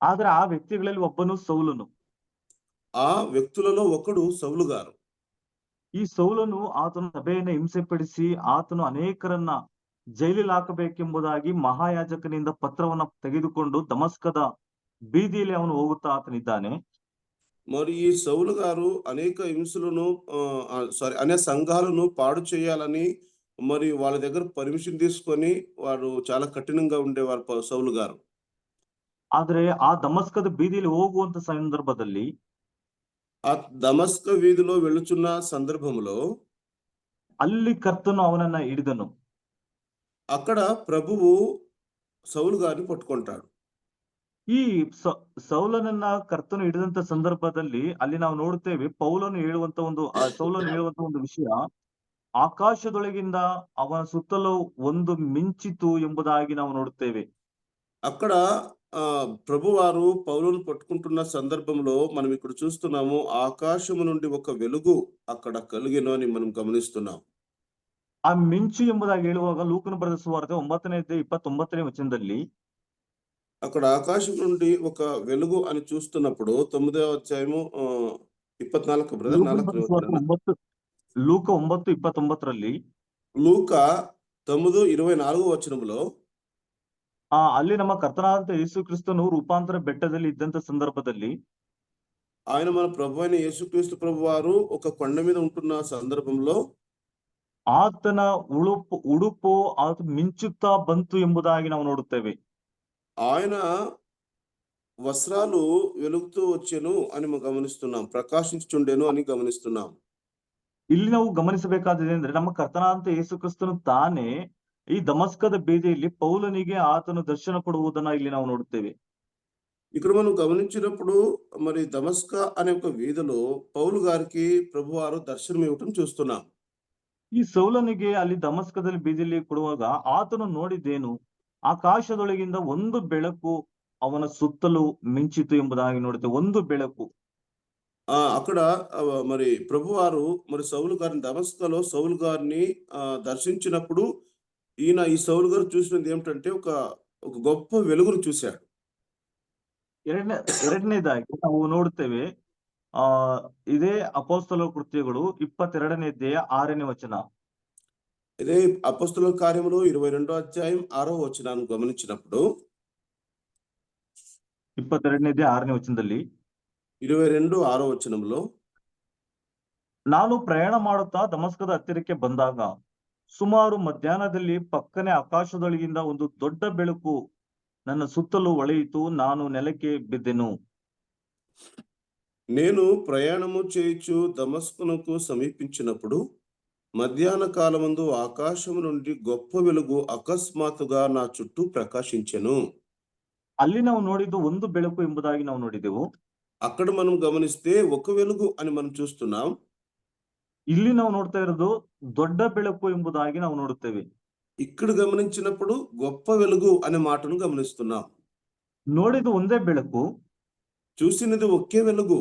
ಆದ್ರೆ ಆ ವ್ಯಕ್ತಿಗಳಲ್ಲಿ ಒಬ್ಬನು ಸೌಲನು. ఆ వ్యక్తులలో ఒకడు సౌలు గారు. ಈ ಸೌಲನು ಆತನ ಸಭೆಯನ್ನು ಹಿಂಸೆಪಡಿಸಿ ಆತನು ಅನೇಕರನ್ನ ಜೈಲಿಗೆ ಹಾಕಬೇಕೆಂಬುದಾಗಿ ಮಹಾಯಾಜಕನಿಂದ ಪತ್ರವನ್ನ ತೆಗೆದುಕೊಂಡು ದಮಸ್ಕದ ಬೀದಿಯಲ್ಲಿ ಅವನು ಹೋಗುತ್ತಾ ಆತನಿದ್ದಾನೆ. మరి ఈ సౌలు గారు అనేక హింసలను అనే సంఘాలను పాడు చేయాలని మరి వాళ్ళ దగ్గర పర్మిషన్ తీసుకొని వారు చాలా కఠినంగా ఉండేవారు సౌలు గారు. ಆದ್ರೆ ಆ ದಮಸ್ಕದ ಬೀದಿಯಲ್ಲಿ ಹೋಗುವಂತ ಸಂದರ್ಭದಲ್ಲಿ ఆ దమస్క వీధిలో వెళ్ళుచున్న సందర్భంలో ಅಲ್ಲಿ ಕರ್ತನು ಅವನನ್ನ ಹಿಡಿದನು. అక్కడ ప్రభువు సౌలు గారిని పట్టుకుంటాడు. ಈ ಸೌಲನನ್ನ ಕರ್ತನು ಹಿಡಿದಂತ ಸಂದರ್ಭದಲ್ಲಿ ಅಲ್ಲಿ ನಾವು ನೋಡುತ್ತೇವೆ ಸೌಲನು ಹೇಳುವಂತ ಒಂದು ವಿಷಯ, ಆಕಾಶದೊಳಗಿಂದ ಅವನ ಸುತ್ತಲೂ ಒಂದು ಮಿಂಚಿತು ಎಂಬುದಾಗಿ ನಾವು ನೋಡುತ್ತೇವೆ. అక్కడ ప్రభువారు పౌలును పట్టుకుంటున్న సందర్భంలో మనం ఇక్కడ చూస్తున్నాము, ఆకాశము నుండి ఒక వెలుగు అక్కడ కలిగెను అని మనం గమనిస్తున్నాం. ಆ ಮಿಂಚು ಎಂಬುದಾಗಿ ಹೇಳುವಾಗ ಲೂಕನ ಬರೆದ ಸುವಾರ್ತೆ 9:29 ವಚನದಲ್ಲಿ అక్కడ ఆకాశం నుండి ఒక వెలుగు అని చూస్తున్నప్పుడు 9వ అధ్యాయము 24 బ్రదర్ 4 ಲೂಕ 9:29 లూక 9:24 వచనములో ಅಲ್ಲಿ ನಮ್ಮ ಕರ್ತನಾದಂತ ಯೇಸು ಕ್ರಿಸ್ತನು ರೂಪಾಂತರ ಬೆಟ್ಟದಲ್ಲಿ ಇದ್ದಂತ ಸಂದರ್ಭದಲ್ಲಿ ఆయన మన ప్రభు అయిన యేసుక్రీస్తు ప్రభు వారు ఒక కొండ మీద ఉంటున్న సందర్భంలో ಆತನ ಉಡುಪು ಮಿಂಚುತ್ತಾ ಬಂತು ಎಂಬುದಾಗಿ ನಾವು ನೋಡುತ್ತೇವೆ. ఆయన వస్త్రాలు వెలుగుతూ వచ్చెను అని గమనిస్తున్నాం, ప్రకాశించుచుండెను అని గమనిస్తున్నాం. ಇಲ್ಲಿ ನಾವು ಗಮನಿಸಬೇಕಾದ್ರೆ ನಮ್ಮ ಕರ್ತನಾದಂತ ಯೇಸು ಕ್ರಿಸ್ತನು ತಾನೇ ಈ ದಮಸ್ಕದ ಬೀದಿಯಲ್ಲಿ ಪೌಲನಿಗೆ ಆತನು ದರ್ಶನ ಕೊಡುವುದನ್ನ ಇಲ್ಲಿ ನಾವು ನೋಡುತ್ತೇವೆ. ఇక్కడ మనం గమనించినప్పుడు మరి దమస్క అనే ఒక వీధిలో పౌలు గారికి ప్రభువారు దర్శనం ఇవ్వటం చూస్తున్నాం. ಈ ಸೌಲನಿಗೆ ಅಲ್ಲಿ ದಮಸ್ಕದಲ್ಲಿ ಬೀದಿಯಲ್ಲಿ ಕೊಡುವಾಗ ಆತನು ನೋಡಿದ್ದೇನು, ಆಕಾಶದೊಳಗಿಂದ ಒಂದು ಬೆಳಕು ಅವನ ಸುತ್ತಲೂ ಮಿಂಚಿತು ಎಂಬುದಾಗಿ ನೋಡುತ್ತೇವೆ. ಒಂದು ಬೆಳಕು అక్కడ మరి ప్రభువారు మరి సౌలు గారిని దమస్కలో సౌలు గారిని దర్శించినప్పుడు ఈ సౌలు గారు చూసినది ఏమిటంటే ఒక గొప్ప వెలుగును చూశాడు. ಎರಡನೇದಾಗಿ ನಾವು ನೋಡುತ್ತೇವೆ ಇದೇ ಅಪೊಸ್ತಲ ಕೃತ್ಯಗಳು 22ನೇ ಅಧ್ಯಾಯ 6ನೇ ವಚನ. ఇదే అపొస్తలుల కార్యములు 22వ అధ్యాయం 6వ వచనాన్ని గమనించినప్పుడు 22ನೇ ಅಧ್ಯಾಯ 6ನೇ ವಚನದಲ್ಲಿ 22:6వ వచనంలో ನಾನು ಪ್ರಯಾಣ ಮಾಡುತ್ತಾ ದಮಸ್ಕದ ಹತ್ತಿರಕ್ಕೆ ಬಂದಾಗ ಸುಮಾರು ಮಧ್ಯಾಹ್ನದಲ್ಲಿ ಪಕ್ಕನೆ ಆಕಾಶದೊಳಗಿಂದ ಒಂದು ದೊಡ್ಡ ಬೆಳಕು ನನ್ನ ಸುತ್ತಲೂ ಹೊಳೆಯಿತು, ನಾನು ನೆಲಕ್ಕೆ ಬಿದ್ದೆನು. నేను ప్రయాణము చేయుచు దమస్కునకు సమీపించినప్పుడు మధ్యాహ్న కాలమందు ఆకాశము నుండి గొప్ప వెలుగు అకస్మాత్తుగా నా చుట్టూ ప్రకాశించెను. ಅಲ್ಲಿ ನಾವು ನೋಡಿದ್ದು ಒಂದು ಬೆಳಕು ಎಂಬುದಾಗಿ ನಾವು ನೋಡಿದೆವು. అక్కడ మనం గమనిస్తే ఒక వెలుగు అని మనం చూస్తున్నాం. ಇಲ್ಲಿ ನಾವು ನೋಡ್ತಾ ಇರೋದು ದೊಡ್ಡ ಬೆಳಕು ಎಂಬುದಾಗಿ ನಾವು ನೋಡುತ್ತೇವೆ. ఇక్కడ గమనించినప్పుడు గొప్ప వెలుగు అనే మాటను గమనిస్తున్నాం. ನೋಡಿದ್ದು ಒಂದೇ ಬೆಳಕು, చూసినది ఒకే వెలుగు.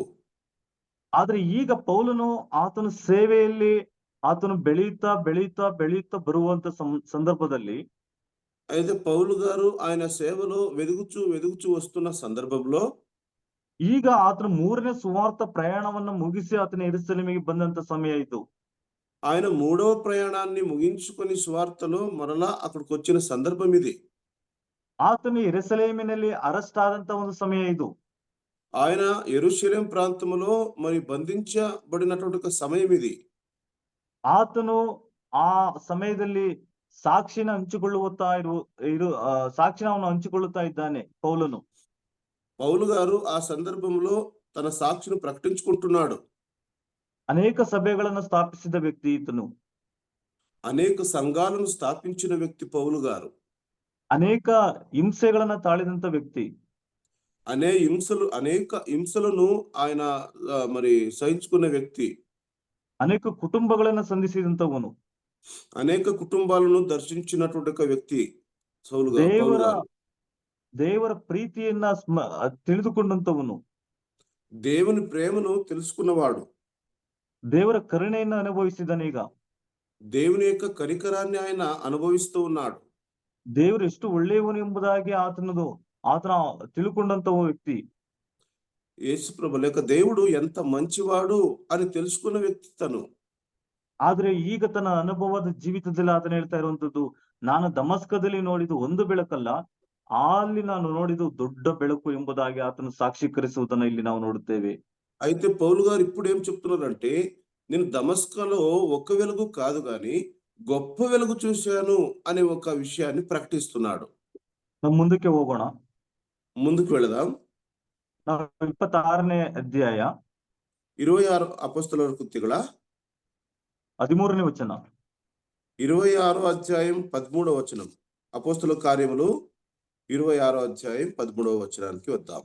ಆದ್ರೆ ಈಗ ಪೌಲನು ಆತನ ಸೇವೆಯಲ್ಲಿ ಆತನು ಬೆಳೆಯುತ್ತಾ ಬರುವಂತ ಸಂದರ್ಭದಲ್ಲಿ అయితే పౌలు గారు ఆయన సేవలో వెదుగుచూ వస్తున్న సందర్భంలో ಈಗ ಆತನ 3ನೇ ಸುವಾರ್ಥ ಪ್ರಯಾಣವನ್ನ ಮುಗಿಸಿ ಆತನ ಯೆರೂಸಲೇಮಿಗೆ ಬಂದಂತ ಸಮಯ ಇದು. ఆయన 3వ ప్రయాణాన్ని ముగించుకొని సువార్తలో మరలా అక్కడికి వచ్చిన సందర్భం ఇది. ಆತನು ಯೆರೂಸಲೇಮಿನಲ್ಲಿ ಅರೆಸ್ಟ್ ಆದಂತ ಒಂದು ಸಮಯ ಇದು. ఆయన యెరూషలేం ప్రాంతంలో మరి బంధించబడినటువంటి ఒక సమయం ఇది. ಆತನು ಆ ಸಮಯದಲ್ಲಿ ಸಾಕ್ಷಿನ ಹಂಚಿಕೊಳ್ಳುತ್ತಾ ಇದ್ದಾನೆ ಪೌಲನು. పౌలు గారు ఆ సందర్భంలో తన సాక్షిని ప్రకటించుకుంటున్నాడు. ಅನೇಕ ಸಭೆಗಳನ್ನು ಸ್ಥಾಪಿಸಿದ ವ್ಯಕ್ತಿ ಈತನು. అనేక సంఘాలను స్థాపించిన వ్యక్తి పౌలు గారు. ಅನೇಕ ಹಿಂಸೆಗಳನ್ನ ತಾಳಿದಂತ ವ್ಯಕ್ತಿ. అనేక హింసలను ఆయన మరి సహించుకున్న వ్యక్తి. ಅನೇಕ ಕುಟುಂಬಗಳನ್ನ ಸಂಧಿಸಿದಂತವನು. అనేక కుటుంబాలను దర్శించినటువంటి ఒక వ్యక్తి సౌలు గారు. ದೇವರ ಪ್ರೀತಿಯನ್ನ ತಿಳಿದುಕೊಂಡಂತವನು. దేవుని ప్రేమను తెలుసుకున్నవాడు. ದೇವರ ಕರುಣೆಯನ್ನು ಅನುಭವಿಸಿದನು. ಈಗ దేవుని యొక్క కనికరాన్ని ఆయన అనుభవిస్తూ ఉన్నాడు. ದೇವರು ಎಷ್ಟು ಒಳ್ಳೆಯವನು ಎಂಬುದಾಗಿ ಆತನದು ఆతను తిಳುకుండంత వ్యక్తి. యేసుప్రభు లేక దేవుడు ఎంత మంచివాడు అని తెలుసుకున్న వ్యక్తి తను. ಆದ್ರೆ ಈಗ ತನ್ನ ಅನುಭವದ ಜೀವಿತದಲ್ಲಿ ಆತನ ಹೇಳ್ತಾ ಇರುವಂತದ್ದು, ನಾನು ದಮಸ್ಕದಲ್ಲಿ ನೋಡಿದ್ದು ಒಂದು ಬೆಳಕಲ್ಲ, ಅಲ್ಲಿ ನಾನು ನೋಡಿದ್ದು ದೊಡ್ಡ ಬೆಳಕು ಎಂಬುದಾಗಿ ಆತನು ಸಾಕ್ಷೀಕರಿಸುವುದನ್ನ ಇಲ್ಲಿ ನಾವು ನೋಡುತ್ತೇವೆ. అయితే పౌలు గారు ఇప్పుడు ఏం చెప్తున్నారంటే, నేను దమస్కలో ఒక్క వెలుగు కాదు గాని గొప్ప వెలుగు చూశాను అనే ఒక విషయాన్ని ప్రకటిస్తున్నాడు. ನಾವು ಮುಂದಕ್ಕೆ ಹೋಗೋಣ. ముందుకు వెళదాం. ನಾವು 26ನೇ ಅಧ್ಯಾಯ 26 అపొస్తలుల కృత్యಗಳ 13ನೇ ವಚನ. 26వ అధ్యాయం 13వ వచనం. అపొస్తలుల కార్యములు 26వ అధ్యాయం 13వ వచనానికి వద్దాం.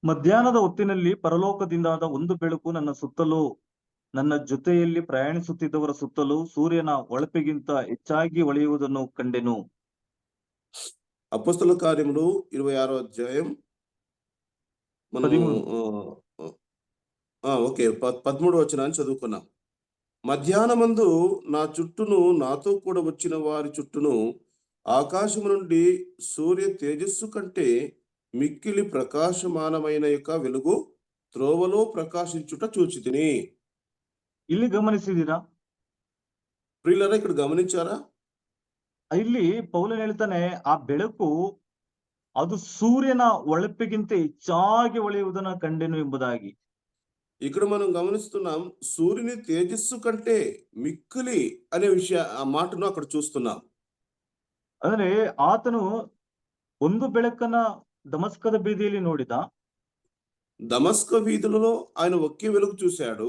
ಮಧ್ಯಾಹ್ನದ ಹೊತ್ತಿನಲ್ಲಿ ಪರಲೋಕದಿಂದಾದ ಒಂದು ಬೆಳಕು ನನ್ನ ಸುತ್ತಲೂ, ನನ್ನ ಜೊತೆಯಲ್ಲಿ ಪ್ರಯಾಣಿಸುತ್ತಿದ್ದವರ ಸುತ್ತಲೂ ಸೂರ್ಯನ ಹೊಳಪಿಗಿಂತ ಹೆಚ್ಚಾಗಿ ಹೊಳೆಯುವುದನ್ನು ಕಂಡೆನು. అపొస్తలుల కార్యములు 26వ అధ్యాయం మనము 13వ వచనాన్ని చదువుకున్నాం. మధ్యాహ్నమందు నా చుట్టూను నాతో కూడా వచ్చిన వారి చుట్టూను ఆకాశము నుండి సూర్య తేజస్సు కంటే మిక్కిలి ప్రకాశమానమైన యొక్క వెలుగు త్రోవలో ప్రకాశించుట చూచితిని. ಇಲ್ಲಿ ಗಮನಿಸಿದೀರಾ? ప్రియులారా, ఇక్కడ గమనించారా? ಇಲ್ಲಿ ಪೌಲನ್ ಹೇಳ್ತಾನೆ, ಆ ಬೆಳಕು ಅದು ಸೂರ್ಯನ ಹೊಳಪಿಗಿಂತ ಹೆಚ್ಚಾಗಿ ಹೊಳೆಯುವುದನ್ನ ಕಂಡೆನು ಎಂಬುದಾಗಿ. ఇక్కడ మనం గమనిస్తున్నాం, సూర్యుని తేజస్సు కంటే మిక్కిలి అనే ఆ మాటను అక్కడ చూస్తున్నాం. ಅಂದ್ರೆ ಆತನು ಒಂದು ಬೆಳಕನ್ನ ದಮಸ್ಕದ ಬೀದಿಯಲ್ಲಿ ನೋಡಿದ. దమస్క వీధులలో ఆయన ఒకే వెలుగు చూశాడు.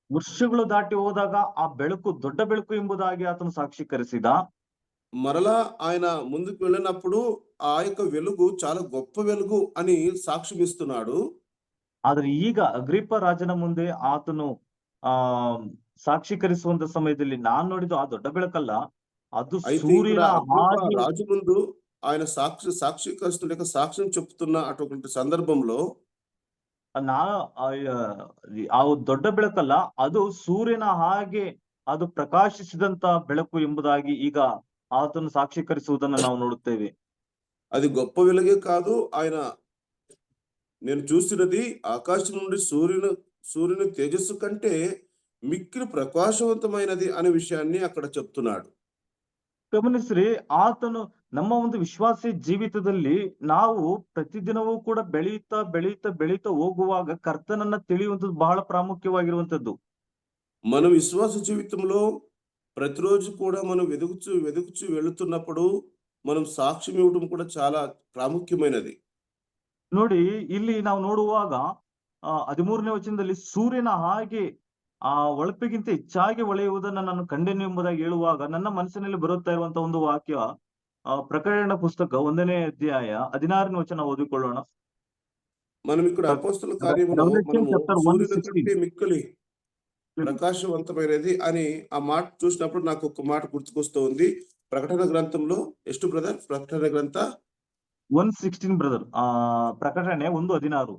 ವರ್ಷಗಳು ದಾಟಿ ಹೋದಾಗ ಆ ಬೆಳಕು ದೊಡ್ಡ ಬೆಳಕು ಎಂಬುದಾಗಿ ಆತನು ಸಾಕ್ಷೀಕರಿಸಿದ. మరలా ఆయన ముందుకు వెళ్ళినప్పుడు ఆ యొక్క వెలుగు చాలా గొప్ప వెలుగు అని సాక్ష్యం ఇస్తున్నాడు. ಆದ್ರೆ ಈಗ ಅಗ್ರಿಪ್ಪ ರಾಜನ ಮುಂದೆ ಆತನು ಸಾಕ್ಷೀಕರಿಸುವಂತ ಸಮಯದಲ್ಲಿ ನಾನ್ ನೋಡಿದ್ದು ಆ ದೊಡ್ಡ ಬೆಳಕಲ್ಲ, ಅದು ಸೂರ್ಯನ ಹಾಗೆ. రాజు ముందు ఆయన సాక్షీకరిస్తున్న సాక్ష్యం చెప్తున్న అటువంటి సందర్భంలో ಆ ದೊಡ್ಡ ಬೆಳಕಲ್ಲ, ಅದು ಸೂರ್ಯನ ಹಾಗೆ ಅದು ಪ್ರಕಾಶಿಸಿದಂತ ಬೆಳಕು ಎಂಬುದಾಗಿ ಈಗ ಆತನು ಸಾಕ್ಷೀಕರಿಸುವುದನ್ನು ನಾವು ನೋಡುತ್ತೇವೆ. అది గొప్ప వెలుగే కాదు, ఆయన నేను చూసినది ఆకాశం నుండి సూర్యుని తేజస్సు కంటే మిక్కిలి ప్రకాశవంతమైనది అనే విషయాన్ని అక్కడ చెప్తున్నాడు. ಗಮನಿಸ್ರಿ, ಆತನು ನಮ್ಮ ಒಂದು ವಿಶ್ವಾಸಿ ಜೀವಿತದಲ್ಲಿ ನಾವು ಪ್ರತಿದಿನವೂ ಕೂಡ ಬೆಳೀತಾ ಬೆಳೀತಾ ಬೆಳೀತಾ ಹೋಗುವಾಗ ಕರ್ತನನ್ನ ತಿಳಿಯುವಂಥದ್ದು ಬಹಳ ಪ್ರಾಮುಖ್ಯವಾಗಿರುವಂತದ್ದು. మన విశ్వాస జీవితంలో ప్రతిరోజు కూడా మనం వెదుకుచు వెళుతున్నప్పుడు మనం సాక్ష్యం ఇవ్వడం కూడా చాలా ప్రాముఖ్యమైనది. ನೋಡಿ, ಇಲ್ಲಿ ನಾವು ನೋಡುವಾಗ 13ನೇ ವಚನದಲ್ಲಿ ಸೂರ್ಯನ ಹಾಗೆ ಆ ಹೊಳಪಿಗಿಂತ ಹೆಚ್ಚಾಗಿ ಹೊಳೆಯುವುದನ್ನ ನಾನು ಕಂಡೆನು ಎಂಬುದಾಗಿ ಹೇಳುವಾಗ ನನ್ನ ಮನಸ್ಸಿನಲ್ಲಿ ಬರುತ್ತಾ ಇರುವಂತಹ ಒಂದು ವಾಕ್ಯ ಪ್ರಕಟಣೆ ಪುಸ್ತಕ 1ನೇ ಅಧ್ಯಾಯ 16ನೇ ವಚನ ಓದಿಕೊಳ್ಳೋಣ. మనం ఇక్కడ అపోస్తల కార్యములో సూర్యుని కంటే మిక్కిలి ప్రకాశవంతమైనది అని ఆ మాట చూసినప్పుడు నాకు ఒక మాట గుర్తుకొస్తూ ఉంది. ప్రకటన గ్రంథంలో ಎಷ್ಟು బ్రదర్? ప్రకటన గ్రంథ 1:16 బ్రదర్. ప్రకటನೆ 1:16.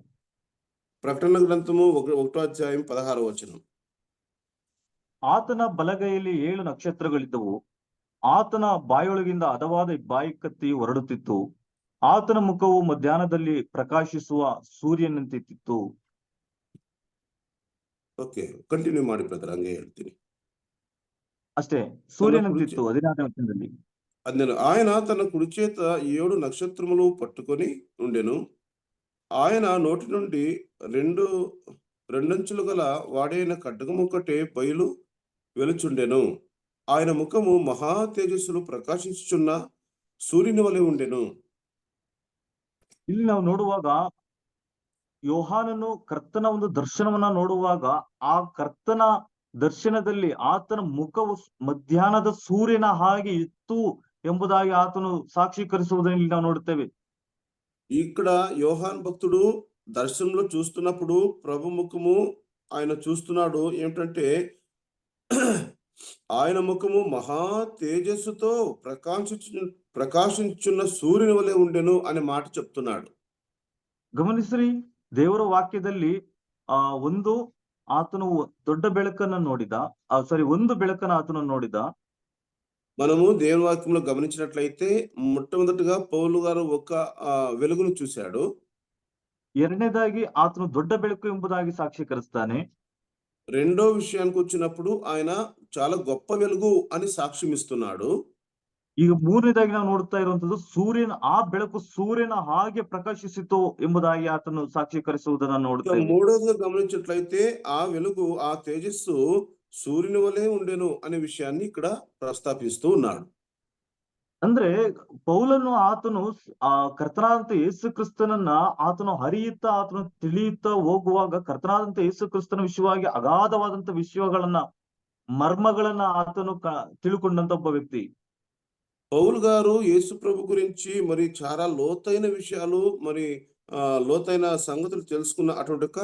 ప్రకటన గ్రంథము 1వ అధ్యాయం 16వ వచనం. ಆತನ ಬಲಗೈಯಲ್ಲಿ 7 ನಕ್ಷತ್ರಗಳಿದ್ದವು. ಆತನ ಬಾಯೊಳಗಿಂದ ಹದವಾದ ಬಾಯಿ ಕತ್ತಿ ಹೊರಡುತ್ತಿತ್ತು. ಆತನ ಮುಖವು ಮಧ್ಯಾಹ್ನದಲ್ಲಿ ಪ್ರಕಾಶಿಸುವ ಸೂರ್ಯನಂತಿತ್ತು. ಓಕೆ, ಕಂಟಿನ್ಯೂ ಮಾಡಿ ಬ್ರದರ್, ಹಂಗೆ ಹೇಳ್ತೀನಿ ಅಷ್ಟೇ. ಸೂರ್ಯನಂತಿತ್ತು 16ನೇ ವಚನದಲ್ಲಿ. ఆయన తన కుడి చేత 7 నక్షత్రములు పట్టుకొని ఉండెను. ఆయన నోటి నుండి రెండంచులు గల వాడైన ఖడ్గము ఒకటే బయలు వెలుచుండెను. ఆయన ముఖము మహా తేజస్సులు ప్రకాశించుచున్న సూర్యుని వలె ఉండెను. ಇಲ್ಲಿ ನಾವು ನೋಡುವಾಗ ಯೋಹಾನನು ಕರ್ತನ ಒಂದು ದರ್ಶನವನ್ನ ನೋಡುವಾಗ ಆ ಕರ್ತನ ದರ್ಶನದಲ್ಲಿ ಆತನ ಮುಖವು ಮಧ್ಯಾಹ್ನದ ಸೂರ್ಯನ ಹಾಗೆ ಇತ್ತು ಎಂಬುದಾಗಿ ಆತನು ಸಾಕ್ಷೀಕರಿಸುವುದನ್ನು ಇಲ್ಲಿ ನಾವು ನೋಡುತ್ತೇವೆ. ఇక్కడ యోహాన్ భక్తుడు దర్శనంలో చూస్తున్నప్పుడు ప్రభు ముఖము ఆయన చూస్తున్నాడు. ఏమిటంటే ఆయన ముఖము మహా తేజస్సుతో ప్రకాశించున్న సూర్యుని వలె ఉండెను అనే మాట చెప్తున్నాడు. ಗಮನಿಸ್ರಿ, ದೇವರ ವಾಕ್ಯದಲ್ಲಿ ಒಂದು ಆತನು ದೊಡ್ಡ ಬೆಳಕನ್ನು ನೋಡಿದ, ಒಂದು ಬೆಳಕನ್ನು ಆತನು ನೋಡಿದ. మనము దేవుని వాక్యంలో గమనించినట్లయితే మొట్టమొదటిగా పౌలు గారు ఒక వెలుగును చూశాడు. ಎರಡನೇದಾಗಿ ಆತನು ದೊಡ್ಡ ಬೆಳಕು ಎಂಬುದಾಗಿ ಸಾಕ್ಷೀಕರಿಸ್ತಾನೆ. రెండో విషయానికి వచ్చినప్పుడు ఆయన చాలా గొప్ప వెలుగు అని సాక్ష్యం ఇస్తున్నాడు. ಈಗ ಮೂರನೇದಾಗಿ ನಾವು ನೋಡ್ತಾ ಇರುವಂತದ್ದು ಆ ಬೆಳಕು ಸೂರ್ಯನ ಹಾಗೆ ಪ್ರಕಾಶಿಸಿತು ಎಂಬುದಾಗಿ ಆತನು ಸಾಕ್ಷೀಕರಿಸುವುದನ್ನು ఇక ನೋಡುತ್ತೇವೆ. మూడోదిగా గమనించినట్లయితే ఆ వెలుగు ఆ తేజస్సు సూర్యుని వలె ఉండెను అనే విషయాన్ని ఇక్కడ ప్రస్తాపిస్తూ ఉన్నాడు. ಅಂದ್ರೆ ಪೌಲನು ಆತನು ಕರ್ತನಾದಂತ ಯೇಸು ಕ್ರಿಸ್ತನನ್ನ ಆತನು ಹರಿಯುತ್ತಾ ಆತನು ತಿಳಿಯುತ್ತಾ ಹೋಗುವಾಗ ಕರ್ತನಾದಂತ ಯೇಸು ಕ್ರಿಸ್ತನ ವಿಷಯವಾಗಿ ಅಗಾಧವಾದಂತ ವಿಷಯಗಳನ್ನ ಮರ್ಮಗಳನ್ನ ಆತನು ತಿಳ್ಕೊಂಡಂತ ಒಬ್ಬ ವ್ಯಕ್ತಿ. పౌలు గారు యేసు ప్రభు గురించి మరి చాలా లోతైన విషయాలు మరి లోతైన సంగతులు తెలుసుకున్న అటువంటి ఒక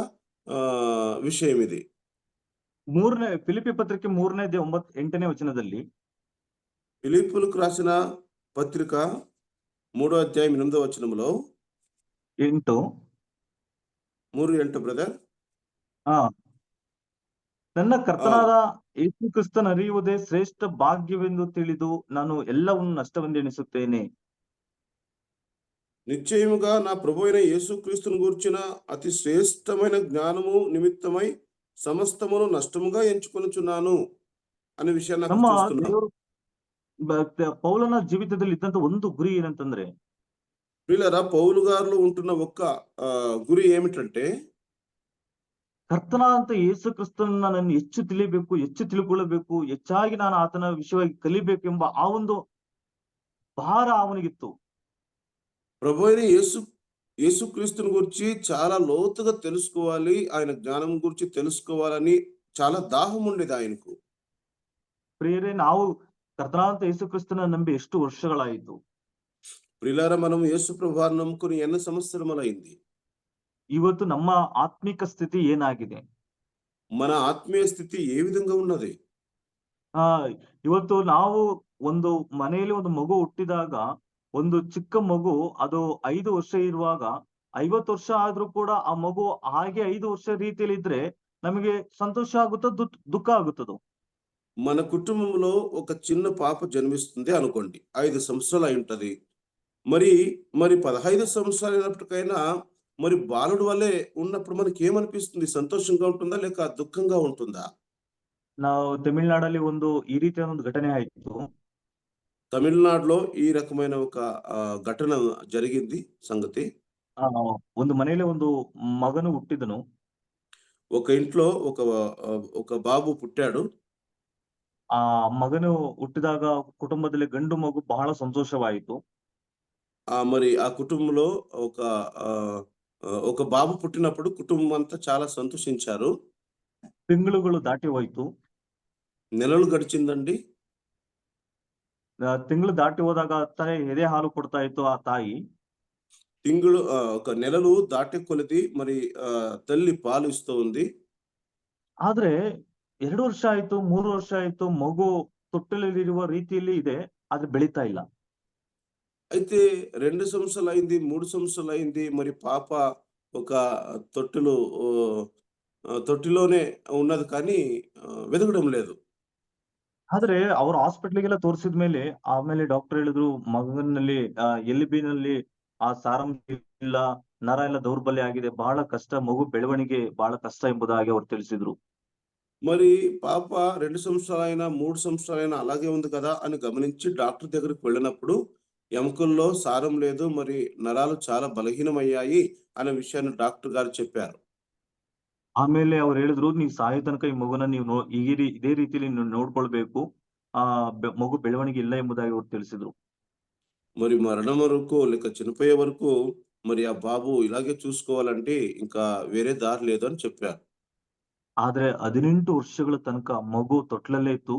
విషయం ఇది. ಫಿಲಿಪ್ಪಿ ಪತ್ರಿಕೆ 3:8 ವಚನದಲ್ಲಿ, ఫిలిప్పీయులకు రాసిన పత్రిక 3వ అధ్యాయం 8వ వచనములో 3:8 బ్రదర్. ನನ್ನ ಕರ್ತನಾದ ಯೇಸು ಕ್ರಿಸ್ತನ ಅರಿಯುವುದೇ ಶ್ರೇಷ್ಠ ಭಾಗ್ಯವೆಂದು ತಿಳಿದು ನಾನು ಎಲ್ಲವನ್ನು ನಷ್ಟವೆಂದು ಎಣಿಸುತ್ತೇನೆ. నిశ్చయముగా నా ప్రభు అయిన యేసుక్రీస్తును గూర్చిన అతి శ్రేష్టమైన జ్ఞానము నిమిత్తమై సమస్తమును నష్టముగా ఎంచుకొనుచున్నాను అనే విషయాన్ని ನಮ್ಮ చూస్తున్నాం. ದೇವರು ಪೌಲನ ಜೀವಿತದಲ್ಲಿ ಇದ್ದಂತ ಒಂದು ಗುರಿ ಏನಂತಂದ್ರೆ, ప్రియులారా, పౌలు గారిలో ఉంటున్న ఒక్క గురి ఏమిటంటే, ಕರ್ತನಾದಂತ ಯೇಸು ಕ್ರಿಸ್ತನನ್ನ ನಾನು ಹೆಚ್ಚು ತಿಳಿಬೇಕು, ಹೆಚ್ಚು ತಿಳ್ಕೊಳ್ಳಬೇಕು, ಹೆಚ್ಚಾಗಿ ನಾನು ಆತನ ವಿಷಯವಾಗಿ ಕಲಿಬೇಕೆಂಬ ಆ ಒಂದು ಭಾರ ಅವನಿಗಿತ್ತು. ప్రభు అయిన యేసుక్రీస్తుని గురించి చాలా లోతుగా తెలుసుకోవాలి, ఆయన జ్ఞానం గురించి తెలుసుకోవాలని చాలా దాహం ఉండేది ఆయనకు. ಪ್ರಿಯರೇ, ನಾವು ಕರ್ತನಾದಂತ ಯೇಸು ಕ್ರಿಸ್ತನ ನಂಬಿ ಎಷ್ಟು ವರ್ಷಗಳಾಯಿತು? ప్రియులారా, మనం యేసు ప్రభువాన్ని నమ్ముకుని ఎన్ని సంవత్సరములైంది? ಇವತ್ತು ನಮ್ಮ ಆತ್ಮಿಕ ಸ್ಥಿತಿ ಏನಾಗಿದೆ? మన ఆత్మీయ స్థితి ఏ విధంగా ఉన్నది? ಇವತ್ತು ನಾವು ಒಂದು ಮನೆಯಲ್ಲಿ ಒಂದು ಮಗು ಹುಟ್ಟಿದಾಗ, ಒಂದು ಚಿಕ್ಕ ಮಗು ಅದು 5 ವರ್ಷ ಇರುವಾಗ 50 ವರ್ಷ ಆದ್ರೂ ಕೂಡ ಆ ಮಗು ಹಾಗೆ 5 ವರ್ಷ ರೀತಿಯಲ್ಲಿ ಇದ್ರೆ ನಮಗೆ ಸಂತೋಷ ಆಗುತ್ತೋ ದುಃಖ ಆಗುತ್ತದೋ? మన కుటుంబంలో ఒక చిన్న పాప జన్మిస్తుంది అనుకోండి, 5 సంవత్సరాలు అయి ఉంటది. మరి 15 సంవత్సరాలు అయినప్పటికైనా మరి బాలుడు వల్లే ఉన్నప్పుడు మనకి ఏమనిపిస్తుంది? సంతోషంగా ఉంటుందా లేక దుఃఖంగా ఉంటుందా? ನಾವು ತಮಿಳುನಾಡಲ್ಲಿ ಈ ರೀತಿಯ ಒಂದು ಘಟನೆ ಆಯ್ತು. తమిళనాడులో ఈ రకమైన ఒక ఘటన జరిగింది సంగతి. ಒಂದು ಮನೆಯಲ್ಲಿ ಒಂದು ಮಗನು ಹುಟ್ಟಿದನು. ఒక ఇంట్లో ఒక బాబు పుట్టాడు. ಆ ಮಗನು ಹುಟ್ಟಿದಾಗ ಕುಟುಂಬದಲ್ಲಿ ಗಂಡು ಮಗು ಬಹಳ ಸಂತೋಷವಾಯಿತು. మరి ఆ కుటుంబంలో ఒక బాబు పుట్టినప్పుడు కుటుంబం అంతా చాలా సంతోషించారు. ತಿಂಗಳುಗಳು ದಾಟಿ ಹೋಯ್ತು. నెలలు గడిచిందండి. ತಿಂಗಳು ದಾಟಿ ಹೋದಾಗ ಎದೆ ಹಾಲು ಕೊಡ್ತಾ ಇತ್ತು ಆ ತಾಯಿ. ఒక నెలలు దాటే కొలది మరి తల్లి పాలు ఇస్తూ ఉంది. ಆದ್ರೆ 2 ವರ್ಷ ಆಯ್ತು, 3 ವರ್ಷ ಆಯ್ತು, ಮಗು ತೊಟ್ಟಲಲ್ಲಿರುವ ರೀತಿಯಲ್ಲಿ ಇದೆ, ಆದ್ರೆ ಬೆಳೀತಾ ಇಲ್ಲ. అయితే 2 సంవత్సరాలు అయింది, 3 సంవత్సరాలు అయింది, మరి పాప ఒక ತೊಟ್ಟಿಲೋನೆ ఉన్నది కానీ వెదగడం లేదు. ಆದ್ರೆ ಅವರು ಹಾಸ್ಪಿಟ್ಲಿಗೆಲ್ಲ ತೋರಿಸಿದ್ಮೇಲೆ ಆಮೇಲೆ ಡಾಕ್ಟರ್ ಹೇಳಿದ್ರು, ಮಗನಲ್ಲಿ ಎಲುಬಿನಲ್ಲಿ ಆ ಸಾರಾಂಶ ಇಲ್ಲ, ನರ ಎಲ್ಲ ದೌರ್ಬಲ್ಯ ಆಗಿದೆ, ಬಹಳ ಕಷ್ಟ, ಮಗು ಬೆಳವಣಿಗೆ ಬಹಳ ಕಷ್ಟ ಎಂಬುದಾಗಿ ಅವರು ತಿಳಿಸಿದ್ರು. మరి పాప 2 సంవత్సరాలైనా 3 సంవత్సరాలైనా అలాగే ఉంది కదా అని గమనించి డాక్టర్ దగ్గరికి వెళ్ళినప్పుడు ఎముకల్లో సారం లేదు, మరి నరాలు చాలా బలహీనమయ్యాయి అనే విషయాన్ని డాక్టర్ గారు చెప్పారు. ಆಮೇಲೆ ಅವ್ರು ಹೇಳಿದ್ರು, ನೀವು ಸಾಯೋ ತನಕ ಈ ಮಗುನ ನೀವು ಇದೇ ರೀತಿಯಲ್ಲಿ ನೋಡ್ಕೊಳ್ಬೇಕು, ಮಗು ಬೆಳವಣಿಗೆ ಇಲ್ಲ ಎಂಬುದಾಗಿ ಅವ್ರು ತಿಳಿಸಿದ್ರು. మరి మరణం వరకు లేక చనిపోయే వరకు మరి ఆ బాబు ఇలాగే చూసుకోవాలంటే ఇంకా వేరే దారి లేదు అని చెప్పారు. ಆದ್ರೆ 18 ವರ್ಷಗಳ ತನಕ ಮಗು ತೊಟ್ಲಲ್ಲೇ ಇತ್ತು.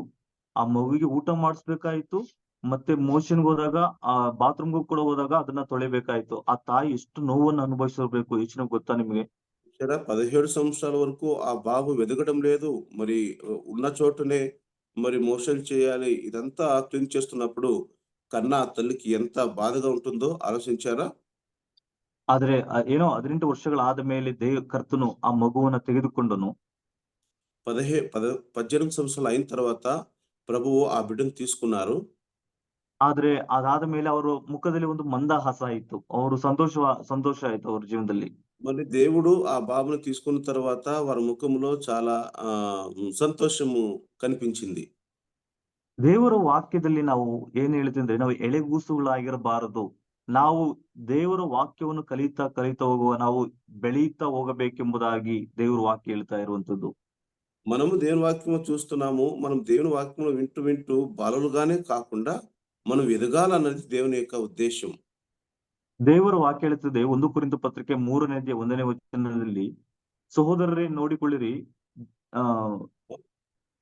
ಆ ಮಗುವಿಗೆ ಊಟ ಮಾಡಿಸ್ಬೇಕಾಯ್ತು, ಮತ್ತೆ ಮೋಷನ್ಗೆ ಹೋದಾಗ ಬಾತ್ರೂಮ್ಗೂ ಕೂಡ ಹೋದಾಗ ಅದನ್ನ ತೊಳಿಬೇಕಾಯ್ತು. ಆ ತಾಯಿ ಎಷ್ಟು ನೋವನ್ನು ಅನುಭವಿಸಿರ್ಬೇಕು, ಯೋಚನೆ ಗೊತ್ತಾ ನಿಮ್ಗೆ? 17 సంవత్సరాల వరకు ఆ బాబు వెదగడం లేదు, మరి ఉన్న చోటనే మరి మోషన్ చేయాలి. ఇదంతా క్లీన్ చేస్తున్నప్పుడు కన్నా ఆ తల్లికి ఎంత బాధగా ఉంటుందో ఆలోచించారా? ಆದ್ರೆ 18 ವರ್ಷಗಳಾದ ಮೇಲೆ ಕರ್ತನು ಆ ಮಗುವನ್ನ ತೆಗೆದುಕೊಂಡನು. 18 సంవత్సరాలు అయిన తర్వాత ప్రభువు ఆ బిడ్డను తీసుకున్నారు. ಆದ್ರೆ ಅದಾದ ಮೇಲೆ ಅವರ ಮುಖದಲ್ಲಿ ಒಂದು ಮಂದಹಾಸ ಆಯಿತು. ಅವರು సంతోష ఆయిತು ಅವ್ರ ಜೀವನದಲ್ಲಿ. మరి దేవుడు ఆ బాబుని తీసుకున్న తర్వాత వారి ముఖంలో చాలా సంతోషము కనిపించింది. ದೇವರ ವಾಕ್ಯದಲ್ಲಿ ನಾವು ಏನ್ ಹೇಳ್ತೀವಿ ಅಂದ್ರೆ, ನಾವು ಎಳೆಗೂಸುಗಳಾಗಿರಬಾರದು. ನಾವು ದೇವರ ವಾಕ್ಯವನ್ನು ಕಲಿತಾ ಹೋಗುವ, ನಾವು ಬೆಳೀತಾ ಹೋಗಬೇಕೆಂಬುದಾಗಿ ದೇವರ ವಾಕ್ಯ ಹೇಳ್ತಾ ಇರುವಂತದ್ದು. మనము దేవుని వాక్యము చూస్తున్నాము. మనం దేవుని వాక్యము వింటూ బాలులుగానే కాకుండా మనం ఎదగాలన్నది దేవుని యొక్క ఉద్దేశం. ದೇವರ ವಾಕ್ಯ ಹೇಳುತ್ತದೆ 1 ಕೊರಿಂಥ ಪತ್ರಿಕೆ 3ನೇ ಅಧ್ಯಾಯ 1ನೇ ವಚನದಲ್ಲಿ, ಸಹೋದರರೇ ನೋಡಿಕೊಳ್ಳಿರಿ.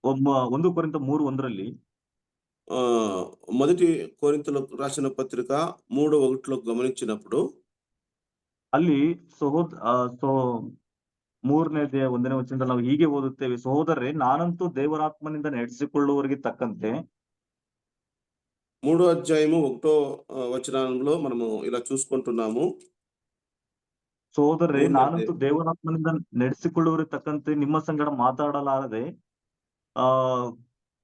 1 ಕೊರಿಂಥ 3:1 మొదటి కొరింథీయులకు రాసిన పత్రిక 3:1 గమనించినప్పుడు ಅಲ್ಲಿ 3ನೇ ಅಧ್ಯಾಯ 1ನೇ ವಚನದಲ್ಲಿ ನಾವು ಹೀಗೆ ಓದುತ್ತೇವೆ, ಸಹೋದರರೇ ನಾನಂತೂ ದೇವರಾತ್ಮನಿಂದ ನಡೆಸಿಕೊಳ್ಳುವವರಿಗೆ ತಕ್ಕಂತೆ. 3వ అధ్యాయము 1వ వచనంలో మనము ఇలా చూసుకుంటున్నాము. ಸಹೋದರರೇ 3ನೇ ನಾನಂತೂ ಅಧ್ಯಾಯ ದೇವರಾತ್ಮನಿಂದ ನಡೆಸಿಕೊಳ್ಳುವವರಿಗೆ ತಕ್ಕಂತೆ ನಿಮ್ಮ ಸಂಗಡ ಮಾತಾಡಲಾರದೆ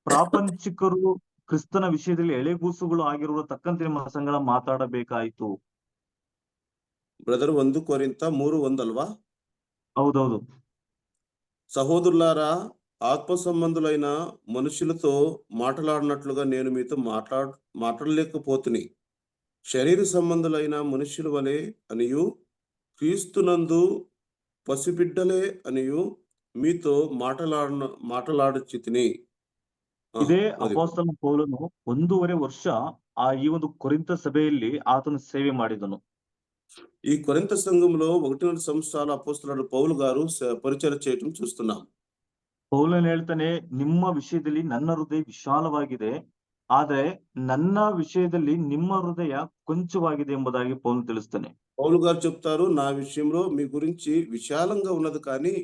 ಪ್ರಾಪಂಚಿಕರು ಕ್ರಿಸ್ತನ ವಿಷಯದಲ್ಲಿ ಎಳೆಗೂಸುಗಳು ಆಗಿರುವ ತಕ್ಕಂತೆ ನಿಮ್ಮ ಸಂಗಡ ಮಾತಾಡಬೇಕಾಯಿತು. బ్రదర్ 1 కొరింథ 3:1 అల్వా? ಹೌದೌದು. సహోదరులారా, ఆత్మ సంబంధులైన మనుషులతో మాట్లాడినట్లుగా నేను మీతో మాట్లాడలేకపోతుని. శరీర సంబంధులైన మనుషుల వలె అనియు క్రీస్తునందు పసిబిడ్డలే అనియు మీతో మాట్లాడుచుతిని. ಇದೇ అది ಅಪೊಸ್ತಲ ಪೌಲನು 1.5 ವರ್ಷ ಈ ಒಂದು ಕೊರಿಂಥ ಸಭೆಯಲ್ಲಿ ಆತನು ಸೇವೆ ಮಾಡಿದನು. ఈ కొరింథ సంఘంలో 1.5 సంవత్సరాలు అపోస్తలుడు పౌలు గారు పరిచర్య చేయటం చూస్తున్నాం. ಪೌಲನು ಹೇಳ್ತಾನೆ, ನಿಮ್ಮ ವಿಷಯದಲ್ಲಿ ನನ್ನ ಹೃದಯ ವಿಶಾಲವಾಗಿದೆ, ಆದ್ರೆ ನನ್ನ ವಿಷಯದಲ್ಲಿ ನಿಮ್ಮ ಹೃದಯ ಕೊಂಚವಾಗಿದೆ ಎಂಬುದಾಗಿ ಪೌಲನು ತಿಳಿಸ್ತಾನೆ. పౌలు గారు చెప్తారు, నా విషయంలో మీ గురించి విశాలంగా ఉన్నది, కానీ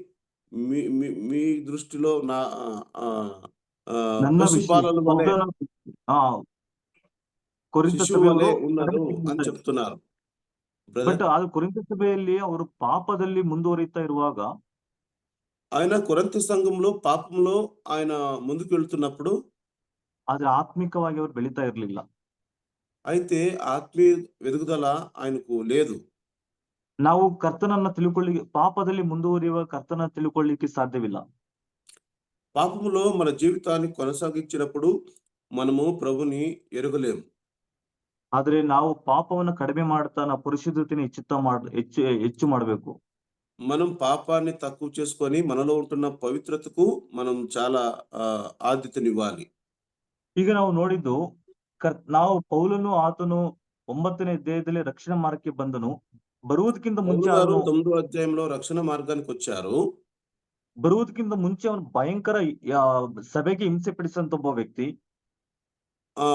మీ దృష్టిలో నా ನನ್ನ పశుపాలన వలె ಕೊರಿಂಥ శిశువు వలె ಸಭೆಯವರು ఉన్నదు అని చెప్తున్నారు. ಬಟ್ ಅದು ಕೊರಿಂಥ ಸಭೆಯಲ್ಲಿ ಅವರು ಪಾಪದಲ್ಲಿ ಮುಂದುವರಿತಾ ಇರುವಾಗ, ఆయన కొరింథ సంఘంలో పాపంలో ఆయన ముందుకు వెళ్తున్నప్పుడు, ಆದ್ರೆ ಆತ್ಮಿಕವಾಗಿ ಅವರು ಬೆಳೀತಾ ಇರ್ಲಿಲ್ಲ. అయితే ఆత్మీయ ఎదుగుదల ఆయనకు లేదు. ನಾವು ಕರ್ತನನ್ನ ಪಾಪದಲ್ಲಿ ಮುಂದುವರಿಯುವ ಕರ್ತನ ತಿಳ್ಕೊಳ್ಳಿಕ್ಕೆ ಸಾಧ್ಯವಿಲ್ಲ. పాపములో మన జీవితాన్ని కొనసాగించినప్పుడు మనము ప్రభుని ఎరగలేము. ಆದ್ರೆ ನಾವು ಪಾಪವನ್ನು ಕಡಿಮೆ ಮಾಡ್ತಾ ನಾವು ಪರಿಶುದ್ಧತೆಯನ್ನು ಹೆಚ್ಚು ಮಾಡಬೇಕು. మనం పాపాన్ని తక్కువ చేసుకొని మనలో ఉంటున్న పవిత్రతకు మనం చాలా ఆద్యతనివ్వాలి. ಈಗ ನಾವು ನೋಡಿದ್ದು, ನಾವು ಪೌಲನು ಆತನು 9ನೇ ಅಧ್ಯಾಯದಲ್ಲಿ ರಕ್ಷಣಾ ಮಾರ್ಗಕ್ಕೆ ಬಂದನು. ಬರುವುದಕ್ಕಿಂತ ಮುಂಚೆ 9వ అధ్యాయంలో రక్షణ మార్గానికి వచ్చారు. ಬರುವುದಕ್ಕಿಂತ ಮುಂಚೆ ಅವನು ಭಯಂಕರ ಸಭೆಗೆ ಹಿಂಸೆ ಪಡಿಸಂತ ಒಬ್ಬ ವ್ಯಕ್ತಿ.